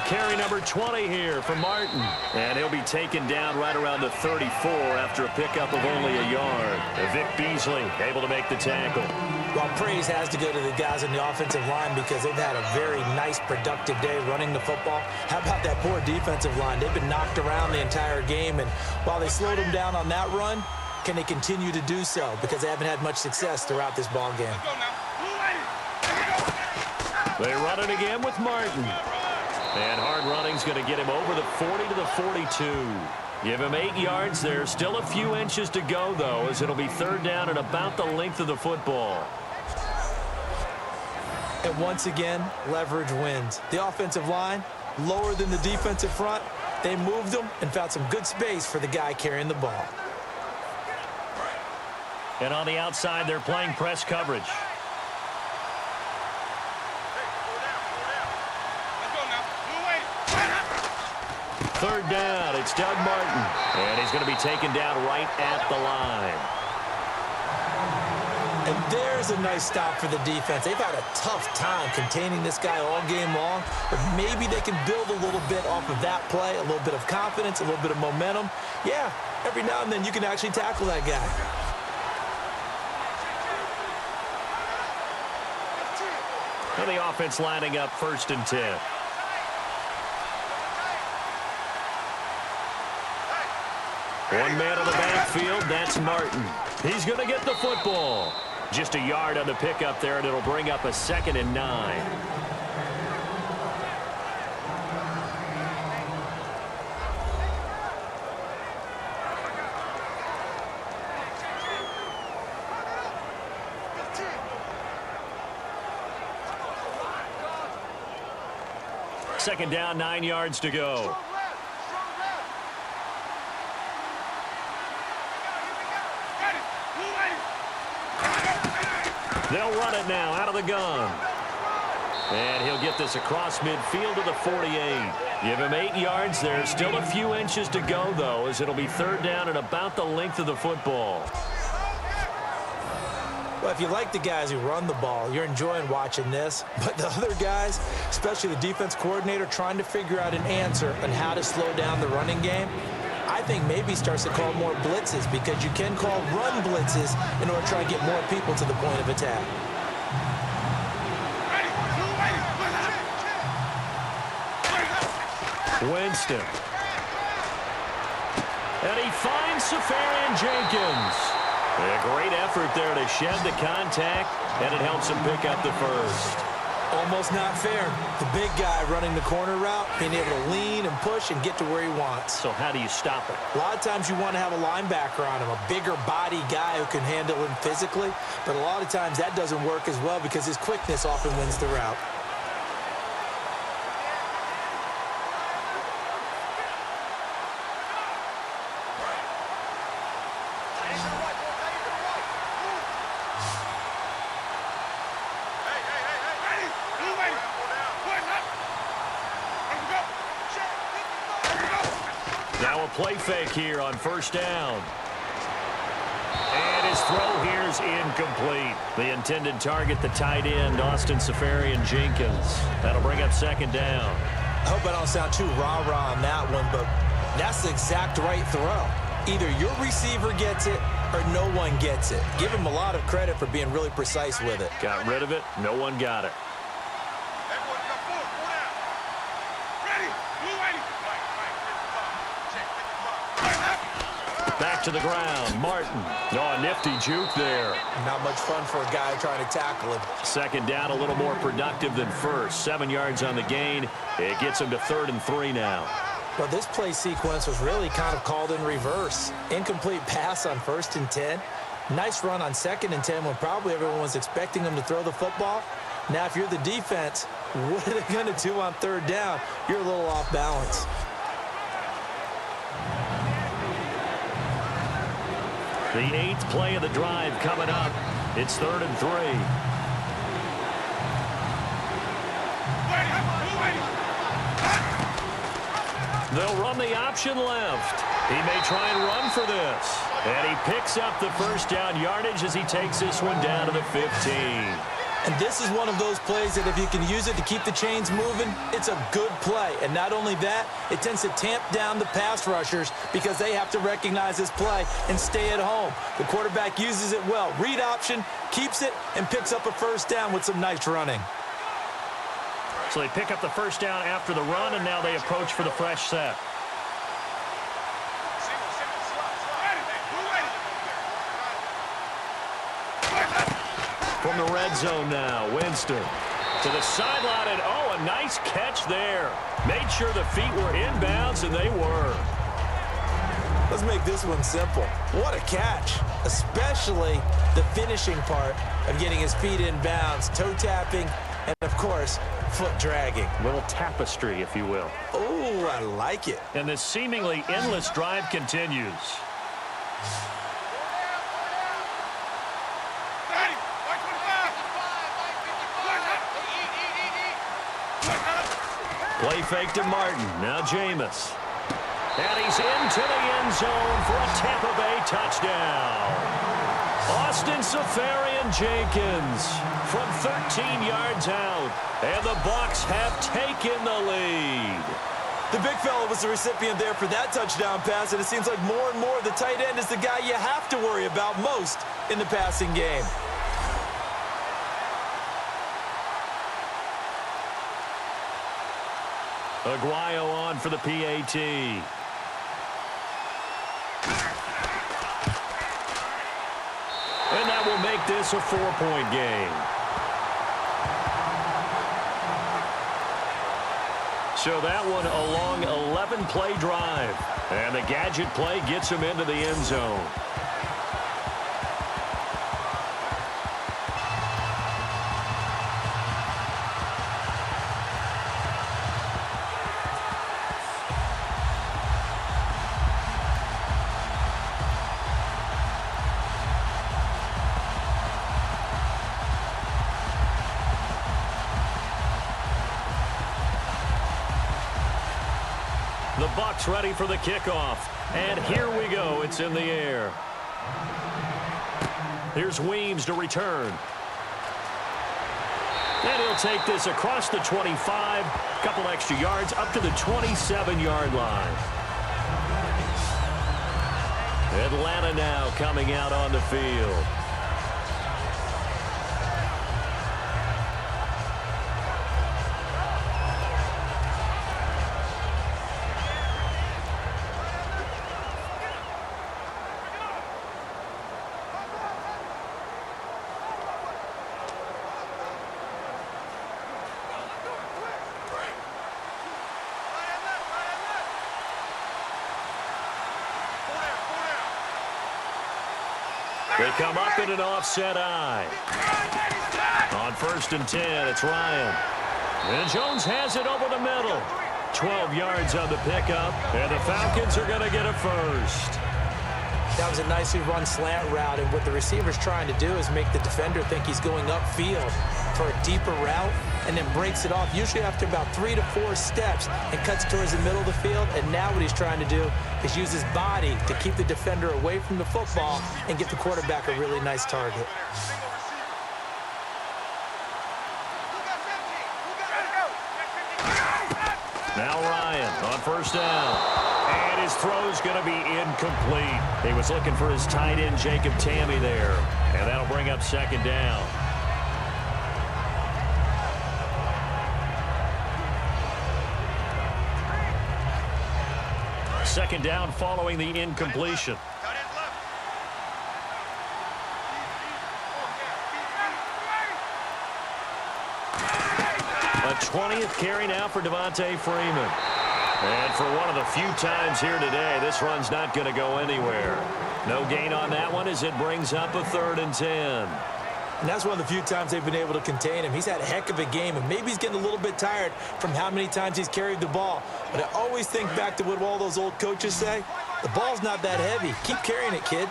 Carry number 20 here for Martin. And he'll be taken down right around the 34 after a pickup of only a yard. Vic Beasley able to make the tackle. Well, praise has to go to the guys on the offensive line because they've had a very nice, productive day running the football. How about that poor defensive line? They've been knocked around the entire game, and while they slowed them down on that run, can they continue to do so? Because they haven't had much success throughout this ball game. They run it again with Martin. And hard running's going to get him over the 40 to the 42. Give him 8 yards there. Still a few inches to go, though, as it'll be 3rd down and about the length of the football. And once again, leverage wins. The offensive line, lower than the defensive front. They moved them and found some good space for the guy carrying the ball. And on the outside, they're playing press coverage. Third down, it's Doug Martin. And he's going to be taken down right at the line. And there's a nice stop for the defense. They've had a tough time containing this guy all game long, but maybe they can build a little bit off of that play, a little bit of confidence, a little bit of momentum. Yeah, every now and then you can actually tackle that guy. And the offense lining up 1st and 10. One man on the backfield, that's Martin. He's going to get the football. Just a yard on the pickup there, and it'll bring up a 2nd and 9. Second down, 9 yards to go. They'll run it now out of the gun. And he'll get this across midfield to the 48. Give him 8 yards there. Still a few inches to go, though, as it'll be third down and about the length of the football. Well, if you like the guys who run the ball, you're enjoying watching this. But the other guys, especially the defense coordinator, trying to figure out an answer on how to slow down the running game, I think maybe starts to call more blitzes, because you can call run blitzes in order to try and get more people to the point of attack. Winston. And he finds Safarian Jenkins. A great effort there to shed the contact, and it helps him pick up the first. Almost not fair. The big guy running the corner route, being able to lean and push and get to where he wants. So how do you stop it? A lot of times you want to have a linebacker on him, a bigger body guy who can handle him physically. But a lot of times that doesn't work as well because his quickness often wins the route. Now a play fake here on first down. And his throw here is incomplete. The intended target, the tight end, Austin Safarian Jenkins. That'll bring up second down. I hope I don't sound too rah-rah on that one, but that's the exact right throw. Either your receiver gets it or no one gets it. Give him a lot of credit for being really precise with it. Got rid of it. No one got it. Back to the ground. Martin. Oh, a nifty juke there. Not much fun for a guy trying to tackle him. Second down, a little more productive than first. 7 yards on the gain. It gets him to 3rd and 3 now. Well, this play sequence was really kind of called in reverse. Incomplete pass on 1st and 10. Nice run on 2nd and 10 when probably everyone was expecting him to throw the football. Now, if you're the defense, what are they going to do on 3rd down? You're a little off balance. The 8th play of the drive coming up. It's 3rd and 3. They'll run the option left. He may try and run for this. And he picks up the first down yardage as he takes this one down to the 15. And this is one of those plays that if you can use it to keep the chains moving, it's a good play. And not only that, it tends to tamp down the pass rushers because they have to recognize this play and stay at home. The quarterback uses it well. Read option, keeps it, and picks up a first down with some nice running. So they pick up the first down after the run, and now they approach for the fresh set. From the red zone now, Winston to the sideline, and oh, a nice catch there. Made sure the feet were inbounds, and they were. Let's make this one simple. What a catch, especially the finishing part of getting his feet in bounds, toe tapping, and, of course, foot dragging. A little tapestry, if you will. Oh, I like it. And this seemingly endless drive continues. Play fake to Martin. Now Jameis. And he's into the end zone for a Tampa Bay touchdown. Austin Safarian Jenkins from 13 yards out. And the Bucs have taken the lead. The big fella was the recipient there for that touchdown pass, and it seems like more and more the tight end is the guy you have to worry about most in the passing game. Aguayo on for the PAT. And that will make this a 4-point game. So that one a long 11-play drive. And the gadget play gets him into the end zone. Bucs ready for the kickoff. And here we go. It's in the air. Here's Weems to return. And he'll take this across the 25, couple extra yards up to the 27-yard line. Atlanta now coming out on the field. They come up in an offset eye. On 1st and 10, it's Ryan. And Jones has it over the middle. 12 yards on the pickup, and the Falcons are going to get a first. That was a nicely run slant route, and what the receiver's trying to do is make the defender think he's going upfield for a deeper route, and then breaks it off, usually after about 3 to 4 steps, and cuts towards the middle of the field. And now what he's trying to do is use his body to keep the defender away from the football and get the quarterback a really nice target. Now Ryan on 1st down. And his throw's going to be incomplete. He was looking for his tight end, Jacob Tamme, there. And that'll bring up 2nd down. Second down following the incompletion. A 20th carry now for Devontae Freeman. And for one of the few times here today, this run's not going to go anywhere. No gain on that one as it brings up a 3rd and 10. And that's one of the few times they've been able to contain him. He's had a heck of a game, and maybe he's getting a little bit tired from how many times he's carried the ball. But I always think back to what all those old coaches say. The ball's not that heavy. Keep carrying it, kid.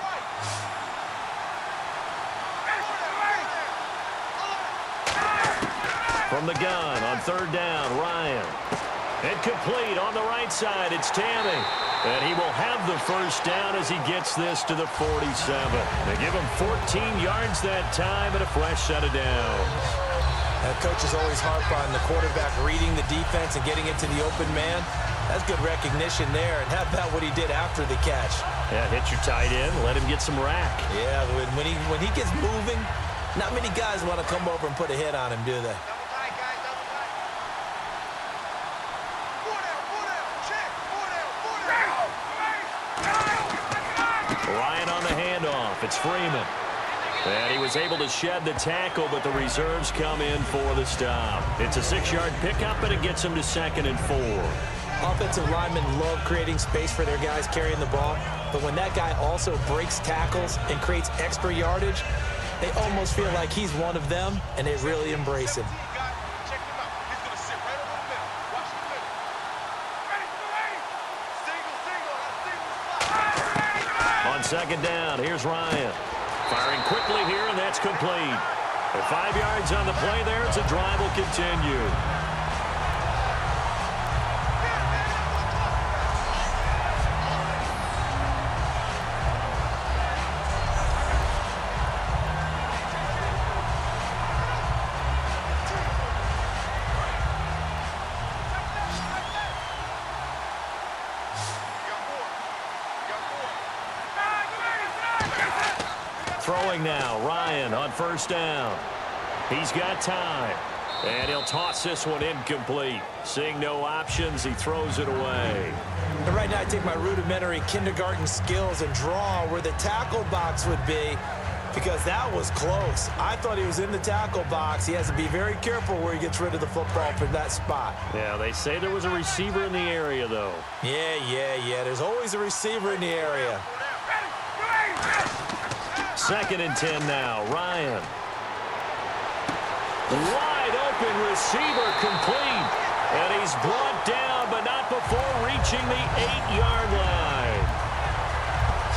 From the gun on 3rd down, Ryan. And complete on the right side, it's Tamme. And he will have the first down as he gets this to the 47. They give him 14 yards that time and a fresh set of downs. Coaches always harp on the quarterback reading the defense and getting into the open man. That's good recognition there. And how about what he did after the catch? Yeah, hit your tight end, let him get some rack. Yeah, when he gets moving, not many guys want to come over and put a hit on him, do they? Ryan on the handoff. It's Freeman. And he was able to shed the tackle, but the reserves come in for the stop. It's a 6-yard pickup, and it gets him to 2nd and 4. Offensive linemen love creating space for their guys carrying the ball, but when that guy also breaks tackles and creates extra yardage, they almost feel like he's one of them, and they really embrace him. On 2nd down, here's Ryan. Firing quickly here, and that's complete. With 5 yards on the play there, it's a drive will continue. Throwing now, Ryan on 1st down. He's got time. And he'll toss this one incomplete. Seeing no options, he throws it away. And right now I take my rudimentary kindergarten skills and draw where the tackle box would be, because that was close. I thought he was in the tackle box. He has to be very careful where he gets rid of the football from that spot. Yeah, they say there was a receiver in the area, though. Yeah. There's always a receiver in the area. 2nd and 10 now, Ryan. Wide open receiver complete. And he's brought down, but not before reaching the 8-yard line.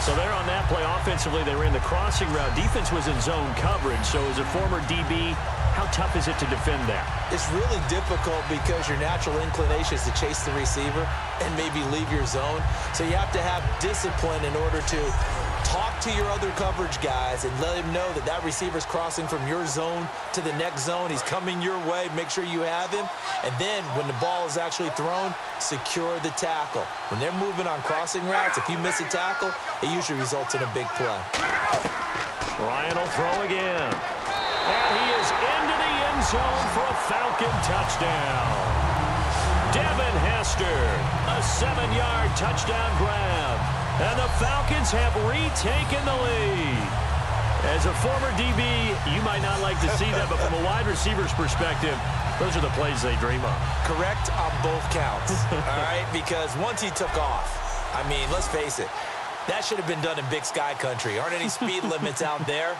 So there on that play, offensively, they ran the crossing route. Defense was in zone coverage. So as a former DB, how tough is it to defend that? It's really difficult because your natural inclination is to chase the receiver and maybe leave your zone. So you have to have discipline in order to talk to your other coverage guys and let him know that that receiver's crossing from your zone to the next zone. He's coming your way. Make sure you have him. And then when the ball is actually thrown, secure the tackle. When they're moving on crossing routes, if you miss a tackle, it usually results in a big play. Ryan will throw again. And he is into the end zone for a Falcon touchdown. Devin Hester, a 7-yard touchdown grab. And the Falcons have retaken the lead. As a former DB, you might not like to see that, but from a wide receiver's perspective, those are the plays they dream of. Correct on both counts, all right? Because once he took off, I mean, let's face it, that should have been done in Big Sky country. Aren't any speed limits out there?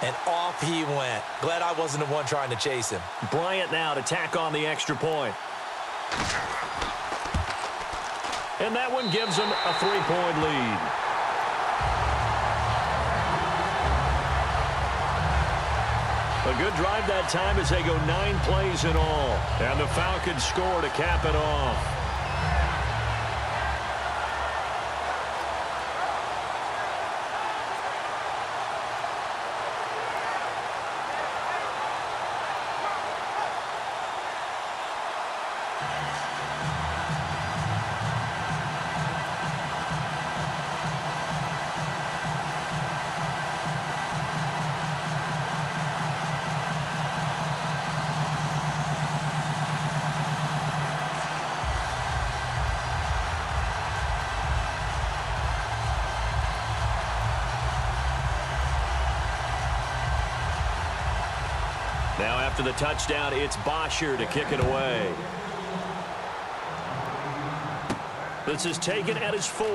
And off he went. Glad I wasn't the one trying to chase him. Bryant now to tack on the extra point. And that one gives them a 3-point lead. A good drive that time as they go 9 plays in all. And the Falcons score to cap it off. Now after the touchdown, it's Bosher to kick it away. This is taken at his 4.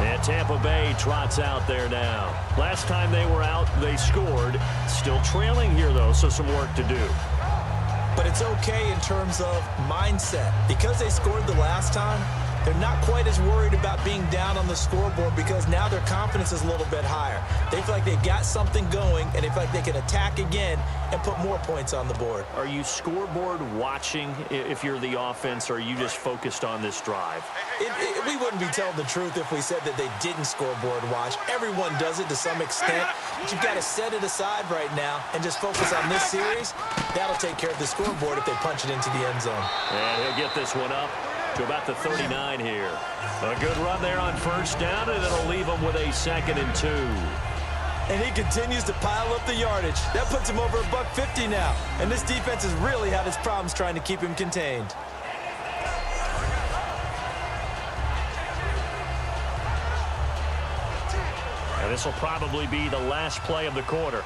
And Tampa Bay trots out there now. Last time they were out, they scored. Still trailing here, though, so some work to do. But it's okay in terms of mindset. Because they scored the last time, they're not quite as worried about being down on the scoreboard because now their confidence is a little bit higher. They feel like they've got something going, and they feel like they can attack again and put more points on the board. Are you scoreboard watching if you're the offense, or are you just focused on this drive? We wouldn't be telling the truth if we said that they didn't scoreboard watch. Everyone does it to some extent, but you've got to set it aside right now and just focus on this series. That'll take care of the scoreboard if they punch it into the end zone. And he'll get this one up to about the 39 here. A good run there on first down, and it'll leave him with a 2nd and 2. And he continues to pile up the yardage. That puts him over $150 now. And this defense has really had its problems trying to keep him contained. And this will probably be the last play of the quarter.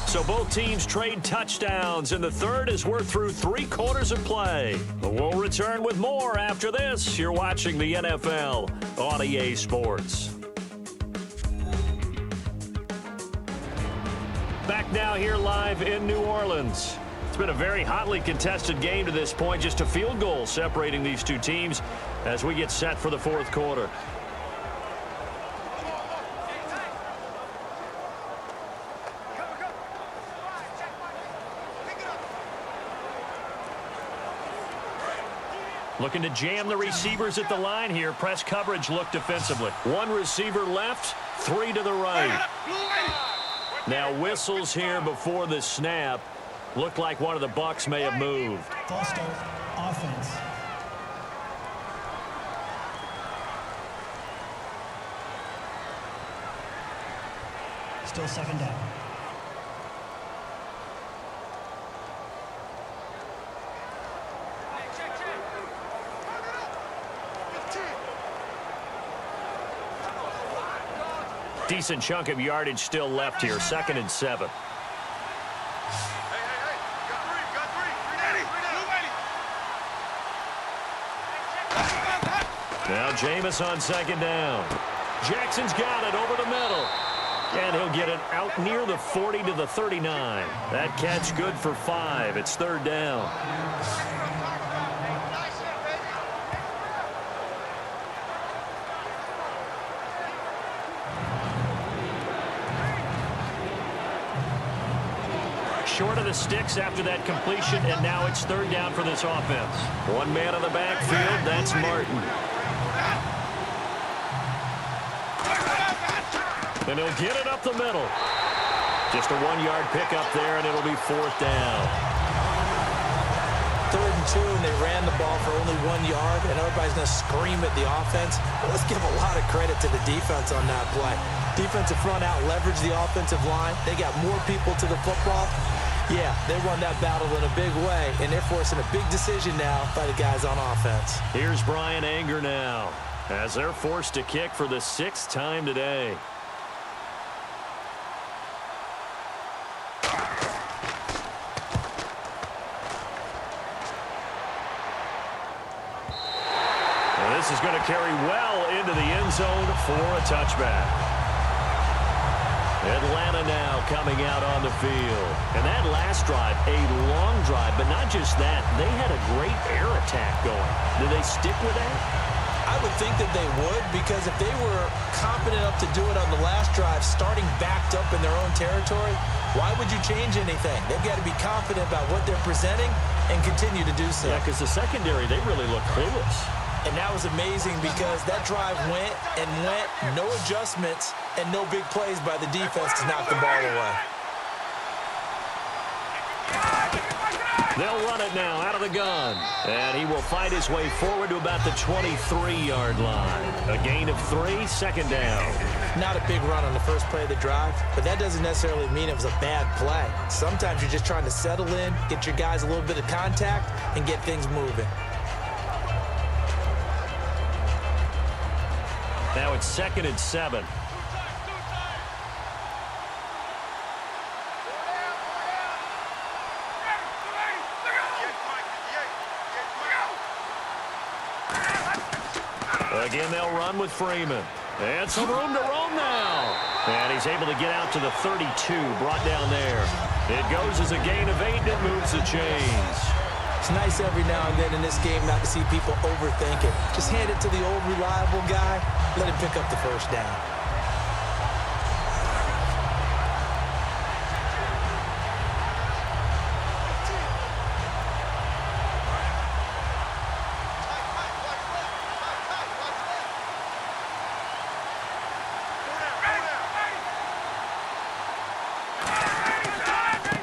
So both teams trade touchdowns in the third as we're through 3 quarters of play. We'll return with more after this. You're watching the NFL on EA Sports. Back now here live in New Orleans. It's been a very hotly contested game to this point. Just a field goal separating these two teams as we get set for the 4th quarter. Looking to jam the receivers at the line here. Press coverage look defensively. 1 receiver left, 3 to the right. Now whistles here before the snap. Looked like one of the Bucs may have moved. False start, offense. Still 2nd down. Decent chunk of yardage still left here. 2nd and 7. Now Jameis on 2nd down. Jackson's got it over the middle. And he'll get it out near the 40 to the 39. That catch good for 5. It's third down. Short of the sticks after that completion, and now it's third down for this offense. One man in the backfield, that's Martin. And he'll get it up the middle. Just a 1-yard pickup there, and it'll be fourth down. 3rd and 2, and they ran the ball for only 1 yard, and everybody's going to scream at the offense. But let's give a lot of credit to the defense on that play. Defensive front out leveraged the offensive line. They got more people to the football. Yeah, they won that battle in a big way, and they're forcing a big decision now by the guys on offense. Here's Brian Anger now, as they're forced to kick for the 6th time today. And this is going to carry well into the end zone for a touchback. Atlanta now coming out on the field. And that last drive, a long drive, but not just that. They had a great air attack going. Do they stick with that? I would think that they would, because if they were confident enough to do it on the last drive, starting backed up in their own territory, why would you change anything? They've got to be confident about what they're presenting and continue to do so. Yeah, because the secondary, they really look clueless. And that was amazing because that drive went and went, no adjustments, and no big plays by the defense to knock the ball away. They'll run it now out of the gun. And he will fight his way forward to about the 23-yard line. A gain of 3, second down. Not a big run on the first play of the drive, but that doesn't necessarily mean it was a bad play. Sometimes you're just trying to settle in, get your guys a little bit of contact, and get things moving. Now it's 2nd and 7. Again, they'll run with Freeman. And some room to roam now. And he's able to get out to the 32, brought down there. It goes as a gain of 8, and it moves the chains. It's nice every now and then in this game not to see people overthink it. Just hand it to the old reliable guy. Let him pick up the first down.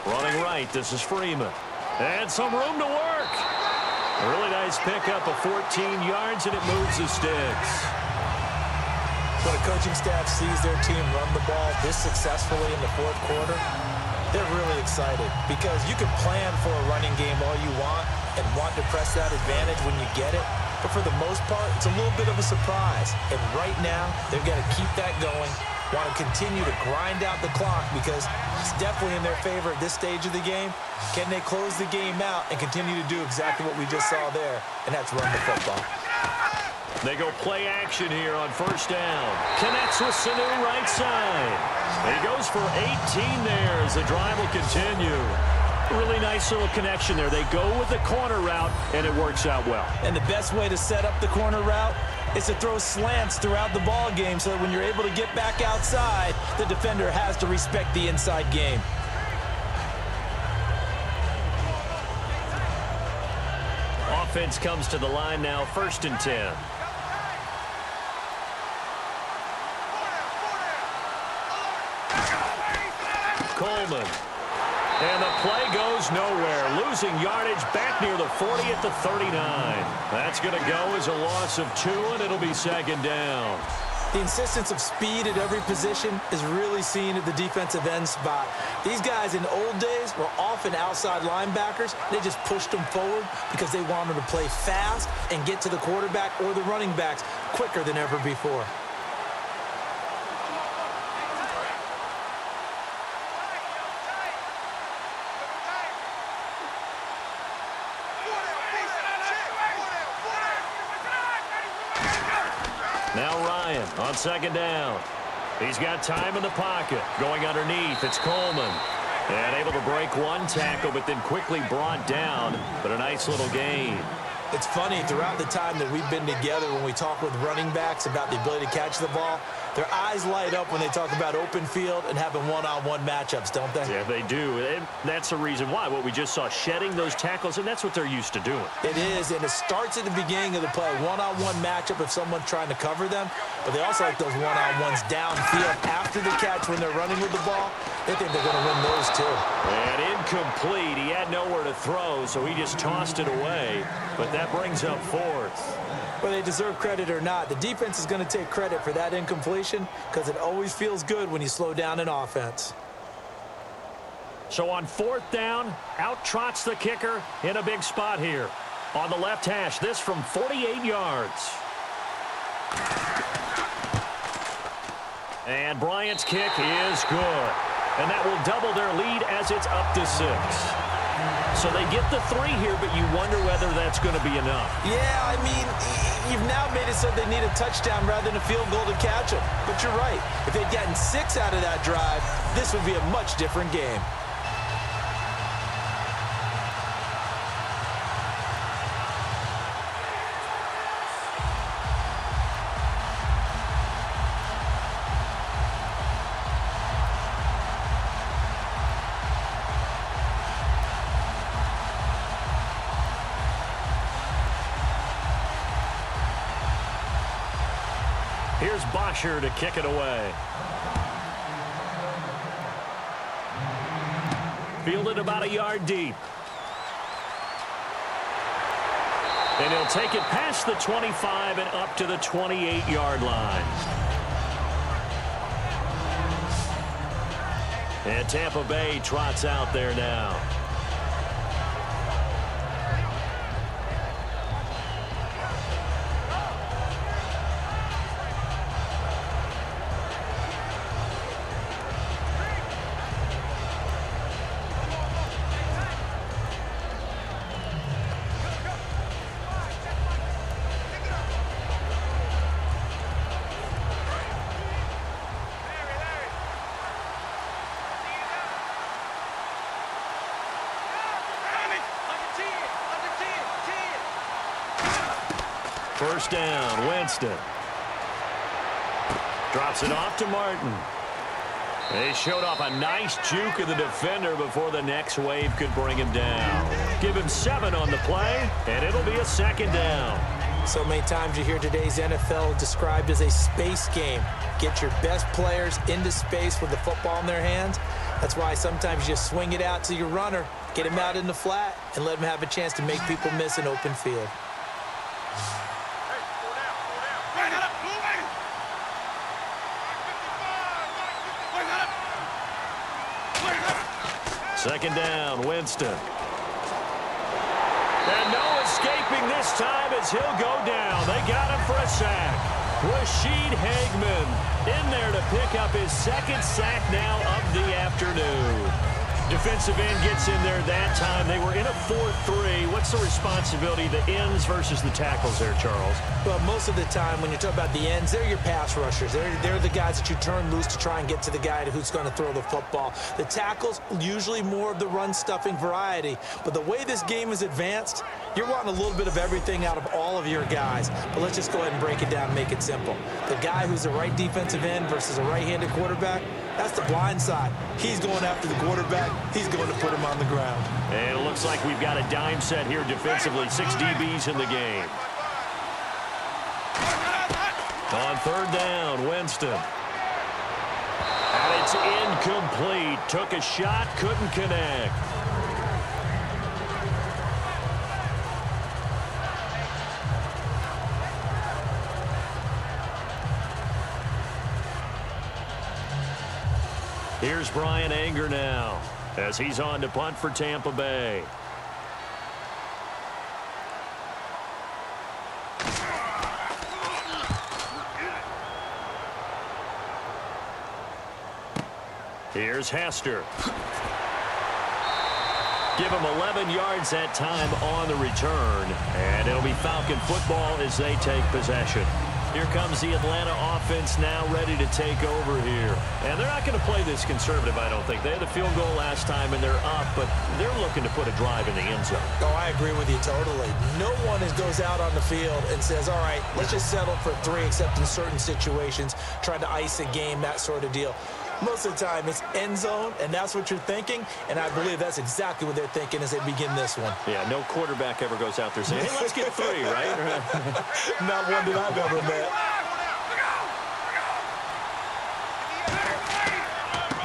Running right, this is Freeman. And some room to work. A really nice pickup of 14 yards, and it moves the sticks. When a coaching staff sees their team run the ball this successfully in the fourth quarter, they're really excited because you can plan for a running game all you want and want to press that advantage when you get it. But for the most part, it's a little bit of a surprise. And right now, they're going to keep that going, want to continue to grind out the clock because it's definitely in their favor at this stage of the game. Can they close the game out and continue to do exactly what we just saw there, and that's run the football. They go play action here on first down. Connects with Sanu right side. He goes for 18 there as the drive will continue. Really nice little connection there. They go with the corner route, and it works out well. And the best way to set up the corner route is to throw slants throughout the ball game so that when you're able to get back outside, the defender has to respect the inside game. Offense comes to the line now, 1st and 10. Coleman. And the play goes nowhere. Losing yardage back near the 40 at the 39. That's going to go as a loss of 2, and it'll be second down. The insistence of speed at every position is really seen at the defensive end spot. These guys in the old days were often outside linebackers. They just pushed them forward because they wanted to play fast and get to the quarterback or the running backs quicker than ever before. Now Ryan on second down. He's got time in the pocket. Going underneath, it's Coleman. And able to break one tackle, but then quickly brought down. But a nice little gain. It's funny, throughout the time that we've been together, when we talk with running backs about the ability to catch the ball, their eyes light up when they talk about open field and having one-on-one matchups, don't they? Yeah, they do. And that's the reason why. What we just saw, shedding those tackles, and that's what they're used to doing. It is, and it starts at the beginning of the play. One-on-one matchup if someone's trying to cover them, but they also like those one-on-ones downfield after the catch when they're running with the ball. They think they're going to win those too. And incomplete. He had nowhere to throw, so he just tossed it away. But that brings up fourth. Whether they deserve credit or not, the defense is going to take credit for that incompletion because it always feels good when you slow down an offense. So on fourth down, out trots the kicker in a big spot here. On the left hash, this from 48 yards. And Bryant's kick is good. And that will double their lead as it's up to 6. So they get the 3 here, but you wonder whether that's going to be enough. Yeah, I mean, you've now made it so they need a touchdown rather than a field goal to catch them. But you're right. If they'd gotten 6 out of that drive, this would be a much different game. Here's Bosher to kick it away. Fielded about a yard deep. And he'll take it past the 25 and up to the 28-yard line. And Tampa Bay trots out there now. First down, Winston. Drops it off to Martin. They showed off a nice juke of the defender before the next wave could bring him down. Give him 7 on the play, and it'll be a second down. So many times you hear today's NFL described as a space game. Get your best players into space with the football in their hands. That's why sometimes you just swing it out to your runner, get him out in the flat, and let him have a chance to make people miss an open field. Second down, Winston. And no escaping this time as he'll go down. They got him for a sack. Rashid Hagman in there to pick up his second sack now of the afternoon. Defensive end gets in there that time. They were in a 4-3. What's the responsibility, the ends versus the tackles there, Charles? Well, most of the time when you talk about the ends, they're your pass rushers. They're the guys that you turn loose to try and get to the guy who's going to throw the football. The tackles, usually more of the run-stuffing variety. But the way this game is advanced, you're wanting a little bit of everything out of all of your guys. But let's just go ahead and break it down and make it simple. The guy who's a right defensive end versus a right-handed quarterback, that's the blind side. He's going after the quarterback. He's going to put him on the ground. And it looks like we've got a dime set here defensively. 6 DBs in the game. On third down, Winston. And it's incomplete. Took a shot, couldn't connect. Here's Brian Anger now as he's on to punt for Tampa Bay. Here's Hester. Give him 11 yards that time on the return. And it'll be Falcon football as they take possession. Here comes the Atlanta offense now ready to take over here. And they're not going to play this conservative, I don't think. They had a field goal last time, and they're up, but they're looking to put a drive in the end zone. Oh, I agree with you totally. No one goes out on the field and says, all right, let's just settle for 3, except in certain situations, trying to ice a game, that sort of deal. Most of the time, it's end zone, and that's what you're thinking, and I believe that's exactly what they're thinking as they begin this one. Yeah, no quarterback ever goes out there saying, hey, let's get 3, right? Not one that I've ever met.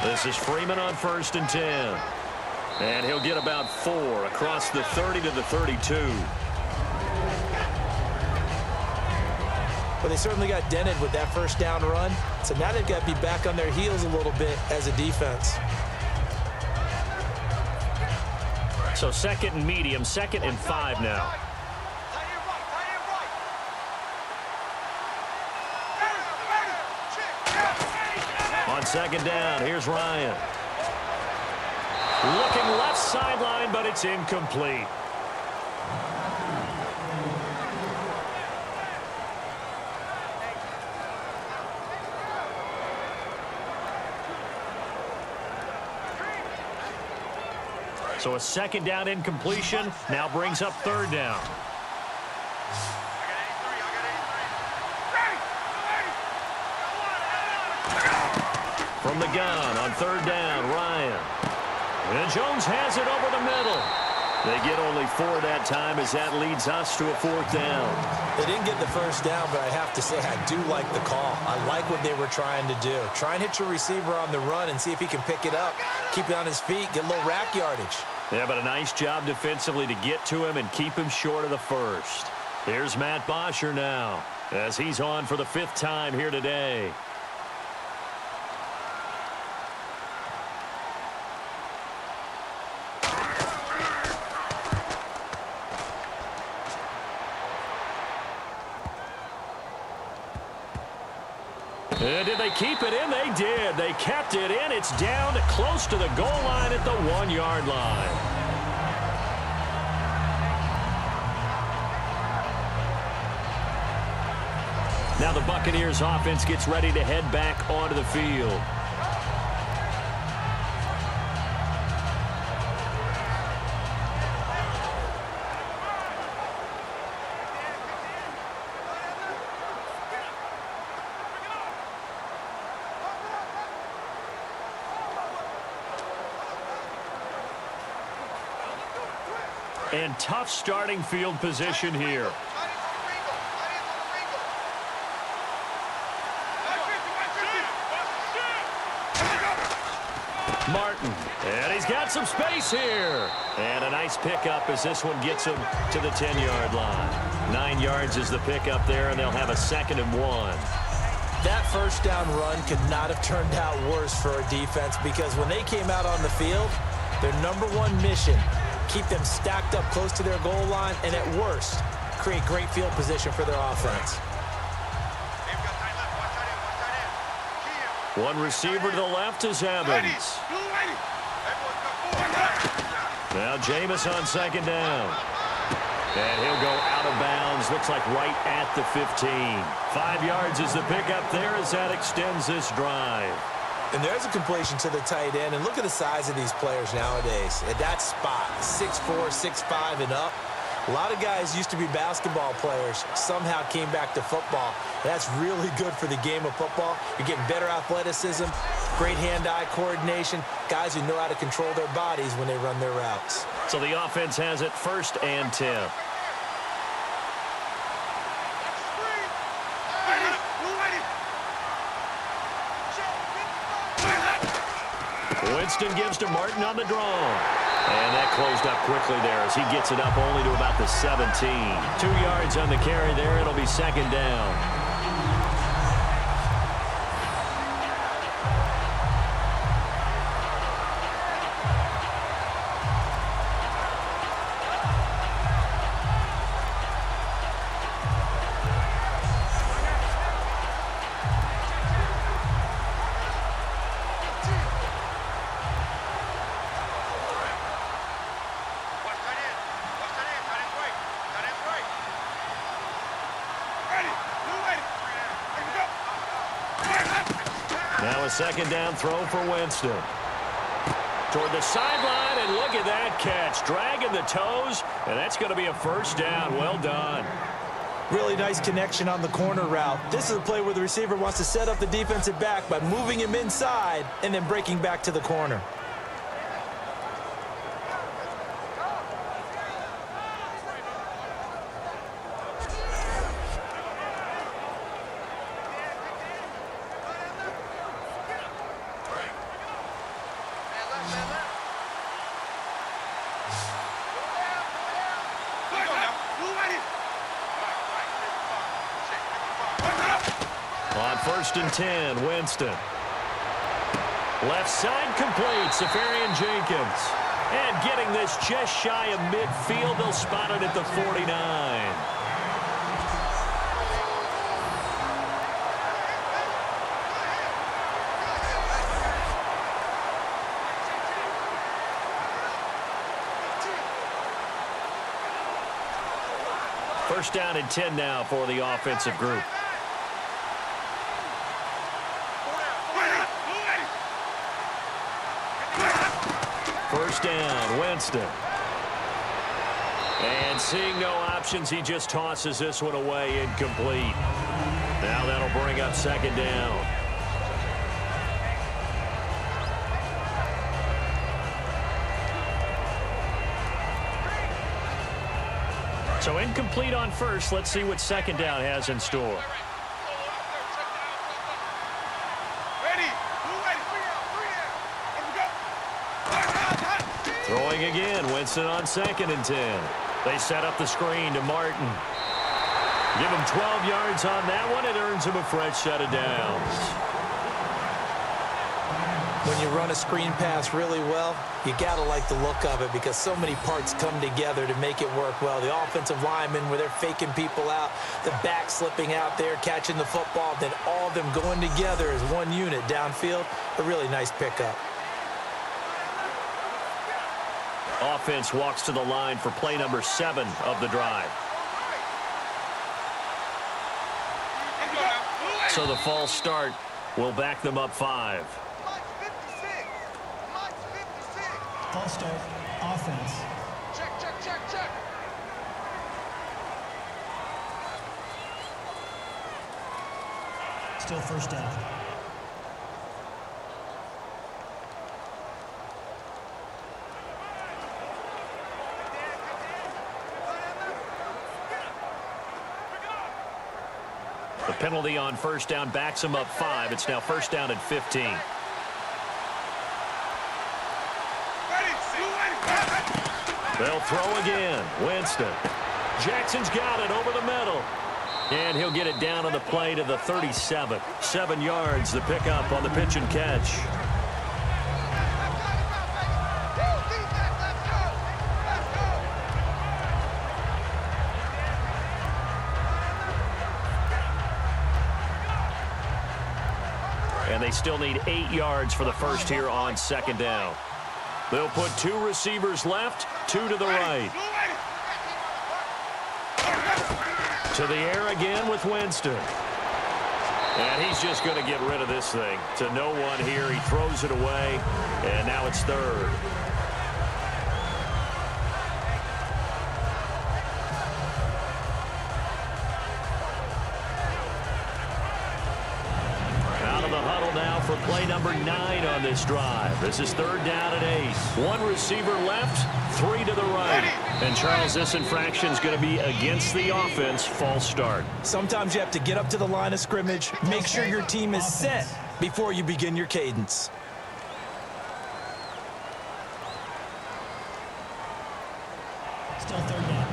This is Freeman on 1st and 10. And he'll get about 4 across the 30 to the 32. But they certainly got dented with that first down run. So now they've got to be back on their heels a little bit as a defense. So 2nd and medium, 2nd and 5 now. On 2nd down, here's Ryan. Looking left sideline, but it's incomplete. So a 2nd down incompletion now brings up 3rd down. From the gun on 3rd down, Ryan. And Jones has it over the middle. They get only 4 that time as that leads us to a 4th down. They didn't get the first down, but I have to say I do like the call. I like what they were trying to do. Try and hit your receiver on the run and see if he can pick it up. Keep it on his feet, get a little rack yardage. Yeah, but a nice job defensively to get to him and keep him short of the first. Here's Matt Bosher now as he's on for the 5th time here today. And did they keep it in? They did. They kept it in. It's down close to the goal line at the 1-yard line. Now the Buccaneers offense gets ready to head back onto the field. And tough starting field position here. Martin, and he's got some space here. And a nice pickup as this one gets him to the 10-yard line. 9 yards is the pickup there, and they'll have a 2nd and 1. That first down run could not have turned out worse for our defense because when they came out on the field, their #1 mission, keep them stacked up close to their goal line, and at worst, create great field position for their offense. One receiver to the left is Evans. Now Jameis on 2nd down. And he'll go out of bounds. Looks like right at the 15. 5 yards is the pickup there as that extends this drive. And there's a completion to the tight end. And look at the size of these players nowadays. At that spot, 6'4", 6'5", and up. A lot of guys used to be basketball players, somehow came back to football. That's really good for the game of football. You're getting better athleticism, great hand-eye coordination, guys who know how to control their bodies when they run their routes. So the offense has it 1st and 10. Winston gives to Martin on the draw. And that closed up quickly there as he gets it up only to about the 17. 2 yards on the carry there. It'll be 2nd down. Now a second down throw for Winston. Toward the sideline, and look at that catch. Dragging the toes, and that's going to be a first down. Well done. Really nice connection on the corner route. This is a play where the receiver wants to set up the defensive back by moving him inside and then breaking back to the corner. On 1st and 10, Winston. Left side complete, Safarian Jenkins. And getting this just shy of midfield, they'll spot it at the 49. First down and 10 now for the offensive group. First down, Winston. And seeing no options, he just tosses this one away, incomplete. Now that'll bring up second down. So incomplete on first. Let's see what second down has in store. Throwing again, Winston on 2nd and 10. They set up the screen to Martin. Give him 12 yards on that one. It earns him a fresh set of downs. When you run a screen pass really well, you got to like the look of it because so many parts come together to make it work well. The offensive linemen, where they're faking people out, the back slipping out there, catching the football, then all of them going together as one unit downfield. A really nice pickup. Offense walks to the line for play number 7 of the drive. So the false start will back them up 5. False start, offense. Check. Still first down. The penalty on first down backs him up 5. It's now first down at 15. They'll throw again. Winston. Jackson's got it over the middle. And he'll get it down on the play to the 37. 7 yards, the pickup on the pitch and catch. And they still need 8 yards for the first here on second down. They'll put 2 receivers left, 2 to the right. To the air again with Winston. And he's just going to get rid of this thing. To no one here. He throws it away. And now it's 3rd. For play number 9 on this drive. This is 3rd down and 8. 1 receiver left, 3 to the right. And Charles, this infraction is going to be against the offense. False start. Sometimes you have to get up to the line of scrimmage, make sure your team is set before you begin your cadence. Still third down.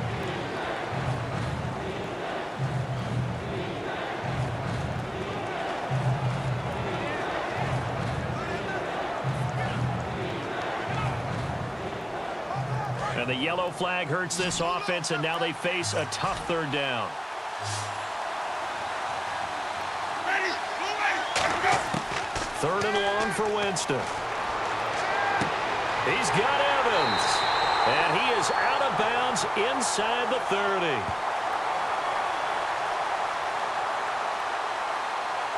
And the yellow flag hurts this offense, and now they face a tough 3rd down. Third and long for Winston. He's got Evans. And he is out of bounds inside the 30.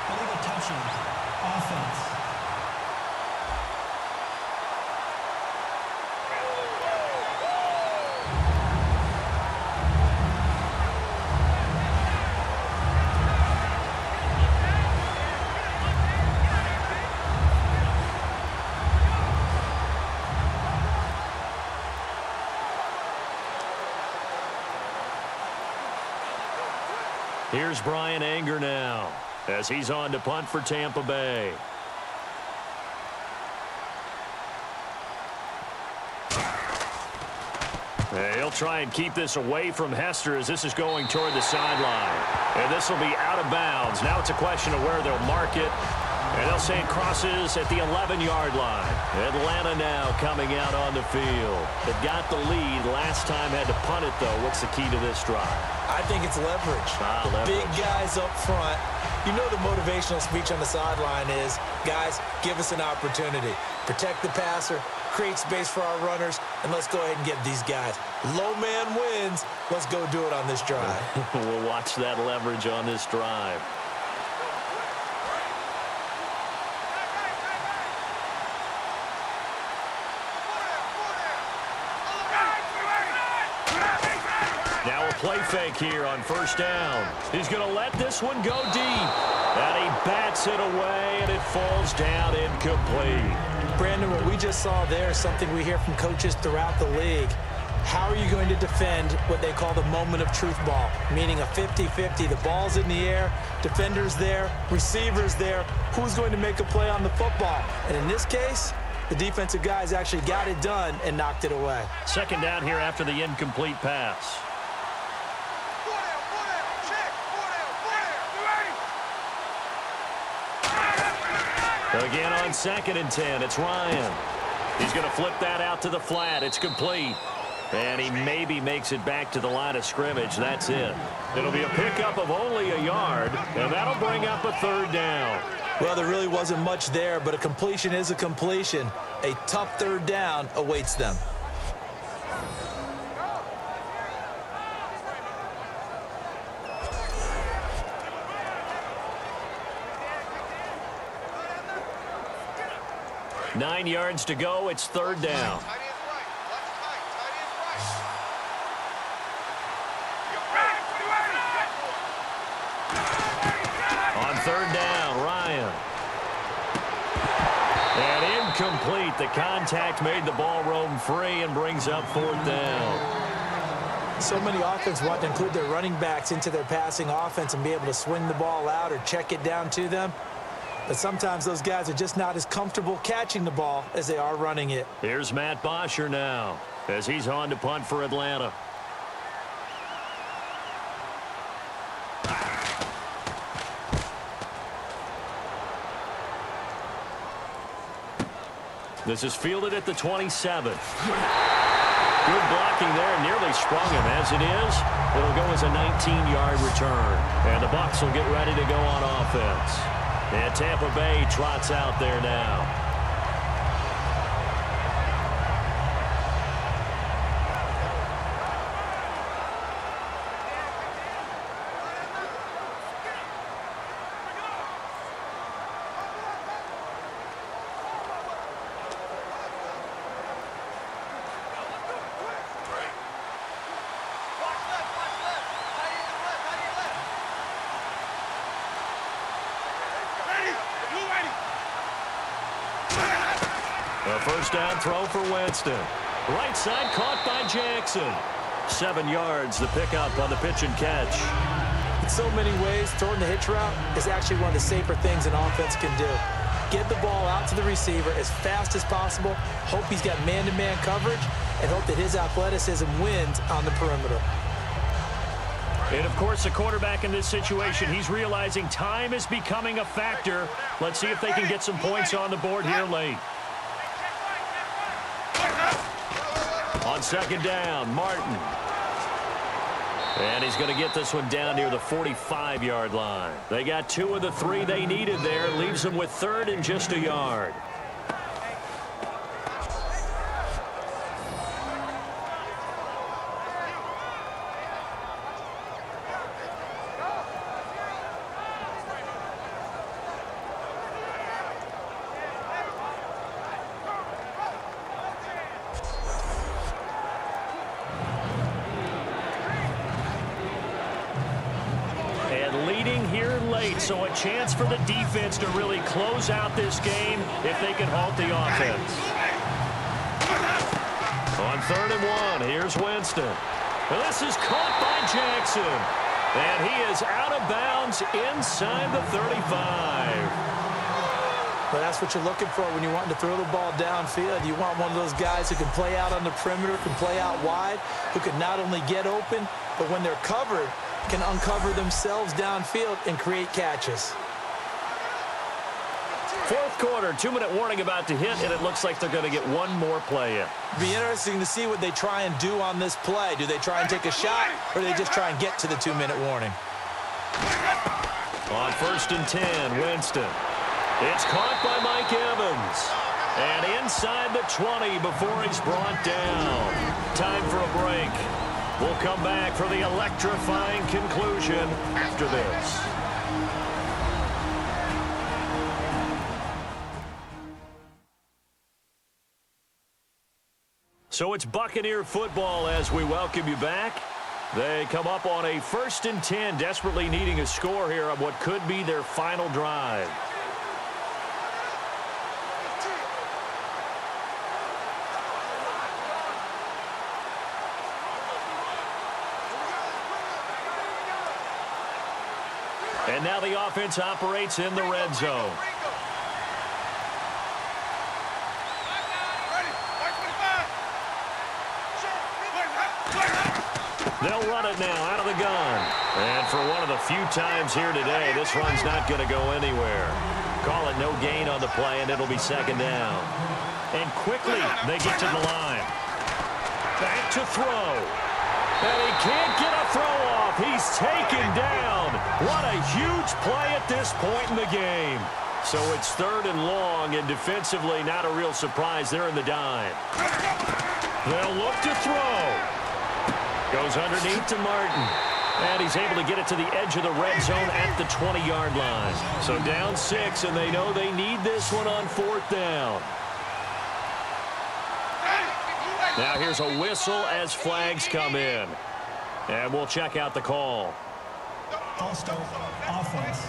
Illegal touching. Offense. Here's Brian Anger now as he's on to punt for Tampa Bay. He'll try and keep this away from Hester as this is going toward the sideline. And this will be out of bounds. Now it's a question of where they'll mark it. And they'll say it crosses at the 11-yard line. Atlanta now coming out on the field. It got the lead last time, had to punt it, though. What's the key to this drive? I think it's leverage. The big guys up front. You know the motivational speech on the sideline is, guys, give us an opportunity. Protect the passer, create space for our runners, and let's go ahead and get these guys. Low man wins. Let's go do it on this drive. We'll watch that leverage on this drive. Now a play fake here on first down. He's going to let this one go deep. And he bats it away, and it falls down incomplete. Brandon, what we just saw there is something we hear from coaches throughout the league. How are you going to defend what they call the moment of truth ball, meaning a 50-50? The ball's in the air, defender's there, receiver's there. Who's going to make a play on the football? And in this case, the defensive guys actually got it done and knocked it away. Second down here after the incomplete pass. Again on 2nd and 10, it's Ryan. He's going to flip that out to the flat. It's complete. And he maybe makes it back to the line of scrimmage. That's it. It'll be a pickup of only a yard, and that'll bring up a third down. Well, there really wasn't much there, but a completion is a completion. A tough third down awaits them. Nine yards to go. It's third down. On third down, Ryan. And incomplete. The contact made the ball roam free and brings up fourth down. So many offenses want to include their running backs into their passing offense and be able to swing the ball out or check it down to them. But sometimes those guys are just not as comfortable catching the ball as they are running it. Here's Matt Bosher now as he's on to punt for Atlanta. This is fielded at the 27. Good blocking there, nearly sprung him. As it is, it'll go as a 19-yard return. And the Bucs will get ready to go on offense. And Tampa Bay trots out there now. A first down throw for Winston. Right side caught by Jackson. 7 yards, the pickup on the pitch and catch. In so many ways, throwing the hitch route is actually one of the safer things an offense can do. Get the ball out to the receiver as fast as possible, hope he's got man-to-man coverage, and hope that his athleticism wins on the perimeter. And, of course, the quarterback in this situation, he's realizing time is becoming a factor. Let's see if they can get some points on the board here late. On second down, Martin. And he's going to get this one down near the 45-yard line. They got 2 of the 3 they needed there. Leaves them with third and just a yard. complete, so a chance for the defense to really close out this game if they can halt the offense. On 3rd and 1, here's Winston. And this is caught by Jackson. And he is out of bounds inside the 35. But that's what you're looking for when you're wanting to throw the ball downfield. You want one of those guys who can play out on the perimeter, can play out wide, who can not only get open, but when they're covered, can uncover themselves downfield and create catches. 4th quarter, 2-minute warning about to hit, and it looks like they're going to get one more play in. It'll be interesting to see what they try and do on this play. Do they try and take a shot, or do they just try and get to the 2-minute warning? On 1st and 10, Winston. It's caught by Mike Evans. And inside the 20 before he's brought down. Time for a break. We'll come back for the electrifying conclusion after this. So it's Buccaneer football as we welcome you back. They come up on a 1st and 10, desperately needing a score here on what could be their final drive. And now the offense operates in the red zone. They'll run it now out of the gun. And for one of the few times here today, this run's not going to go anywhere. Call it no gain on the play, and it'll be 2nd down. And quickly, they get to the line. Back to throw. And he can't get a throw off. He's taken down. What a huge play at this point in the game. So it's 3rd and long, and defensively not a real surprise. They're in the dime. They'll look to throw. Goes underneath to Martin. And he's able to get it to the edge of the red zone at the 20-yard line. So down 6, and they know they need this one on 4th down. Now here's a whistle as flags come in. And we'll check out the call. False start, offense.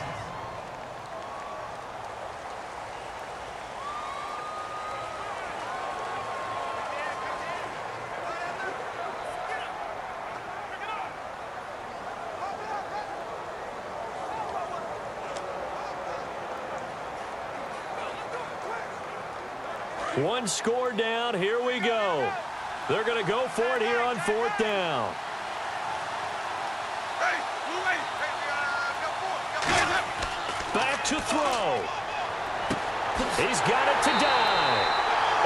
One score down. Here we go. They're going to go for it here on 4th down. Back to throw. He's got it to dive.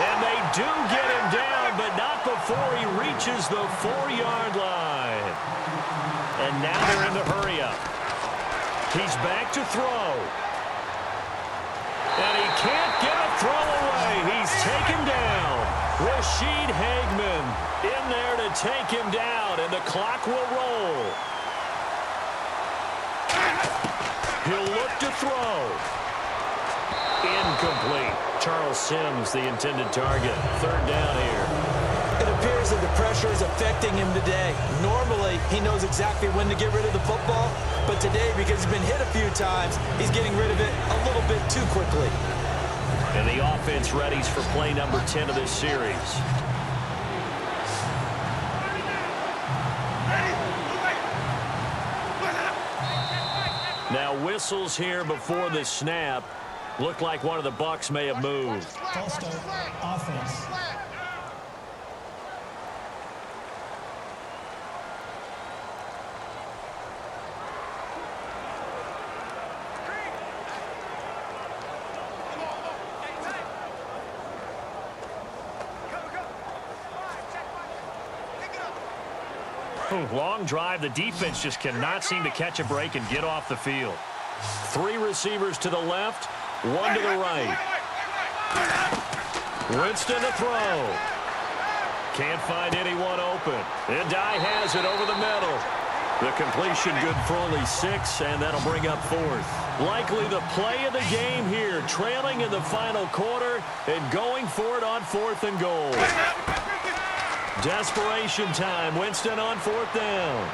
And they do get him down, but not before he reaches the 4-yard line. And now they're in the hurry up. He's back to throw. And he can't get a throw away. He's taken down. Rashid Hagman in there to take him down, and the clock will roll. He'll look to throw. Incomplete. Charles Sims, the intended target. 3rd down here. It appears that the pressure is affecting him today. Normally, he knows exactly when to get rid of the football, but today, because he's been hit a few times, he's getting rid of it a little bit too quickly. And the offense readies for play number 10 of this series. Now whistles here before the snap. Looked like one of the Bucs may have moved. False start, offense. Long drive. The defense just cannot seem to catch a break and get off the field. 3 receivers to the left, 1 to the right. Winston to throw. Can't find anyone open. And Dye has it over the middle. The completion good for only 6, and that'll bring up 4th. Likely the play of the game here, trailing in the final quarter and going for it on 4th and goal. Desperation time. Winston on 4th down.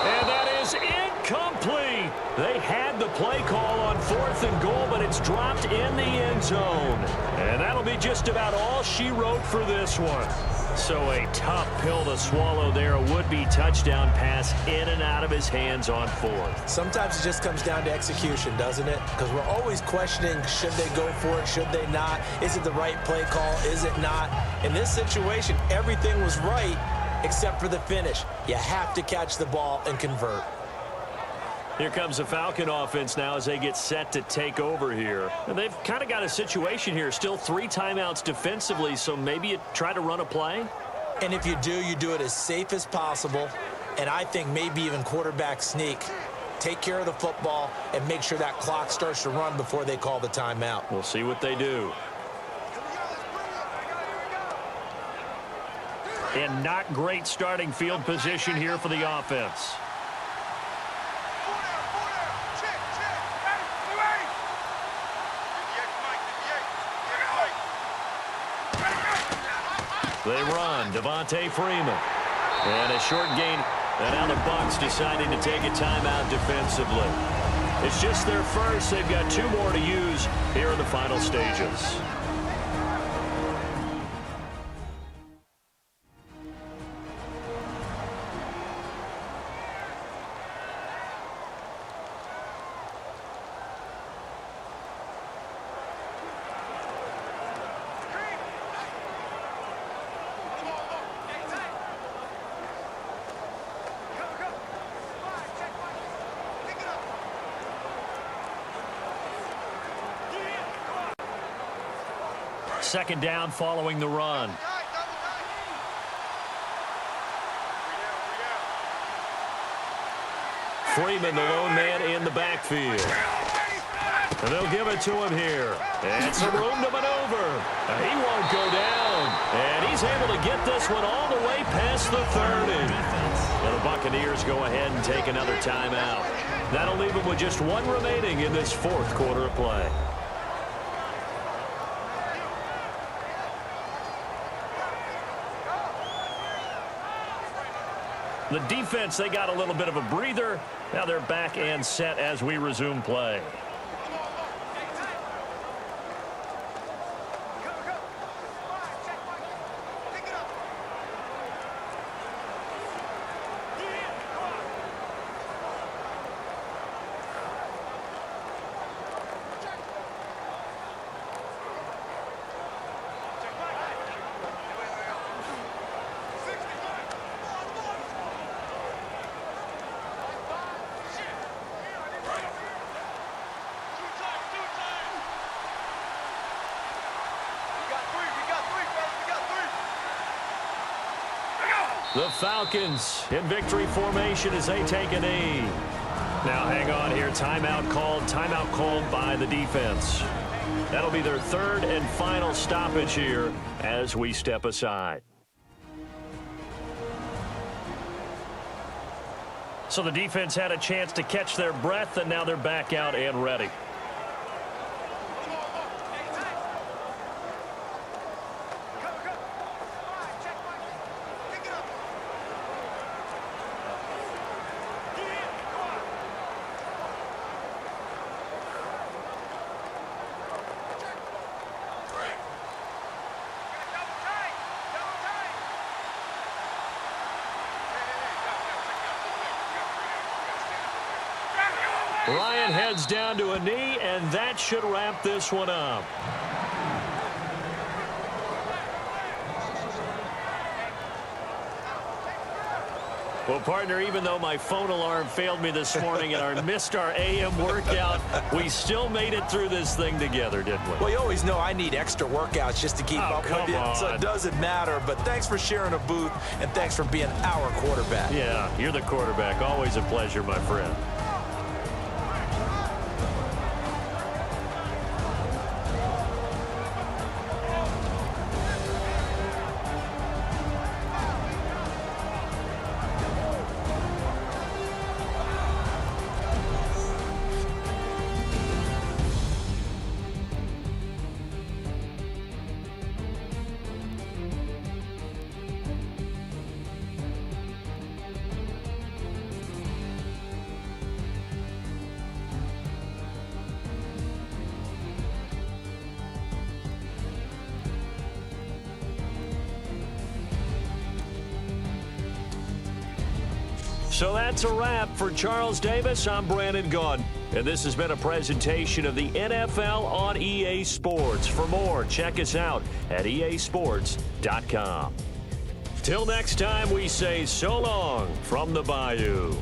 And that is incomplete. They had the play call on 4th and goal, but it's dropped in the end zone. And that'll be just about all she wrote for this one. So a tough pill to swallow there. A would-be touchdown pass in and out of his hands on 4th. Sometimes it just comes down to execution, doesn't it? Because we're always questioning, should they go for it, should they not? Is it the right play call, is it not? In this situation, everything was right except for the finish. You have to catch the ball and convert. Here comes the Falcon offense now as they get set to take over here. And they've kind of got a situation here. Still 3 timeouts defensively, so maybe you try to run a play. And if you do it as safe as possible. And I think maybe even quarterback sneak. Take care of the football and make sure that clock starts to run before they call the timeout. We'll see what they do. And not great starting field position here for the offense. They run, Devontae Freeman. And a short gain. And now the Bucs deciding to take a timeout defensively. It's just their first. They've got 2 more to use here in the final stages. Second down following the run. Freeman, the lone man in the backfield. And they'll give it to him here. And some room to maneuver. He won't go down. And he's able to get this one all the way past the 30. And the Buccaneers go ahead and take another timeout. That'll leave them with just 1 remaining in this 4th quarter of play. The defense, they got a little bit of a breather. Now they're back and set as we resume play. The Falcons in victory formation as they take a knee. Now hang on here. Timeout called by the defense. That'll be their 3rd and final stoppage here as we step aside. So the defense had a chance to catch their breath, and now they're back out and ready. Ryan heads down to a knee, and that should wrap this one up. Well, partner, even though my phone alarm failed me this morning and I missed our AM workout, we still made it through this thing together, didn't we? Well, you always know I need extra workouts just to keep up with you, so it doesn't matter. But thanks for sharing a booth, and thanks for being our quarterback. Yeah, you're the quarterback. Always a pleasure, my friend. So that's a wrap. For Charles Davis, I'm Brandon Gaudin. And this has been a presentation of the NFL on EA Sports. For more, check us out at easports.com. Till next time, we say so long from the Bayou.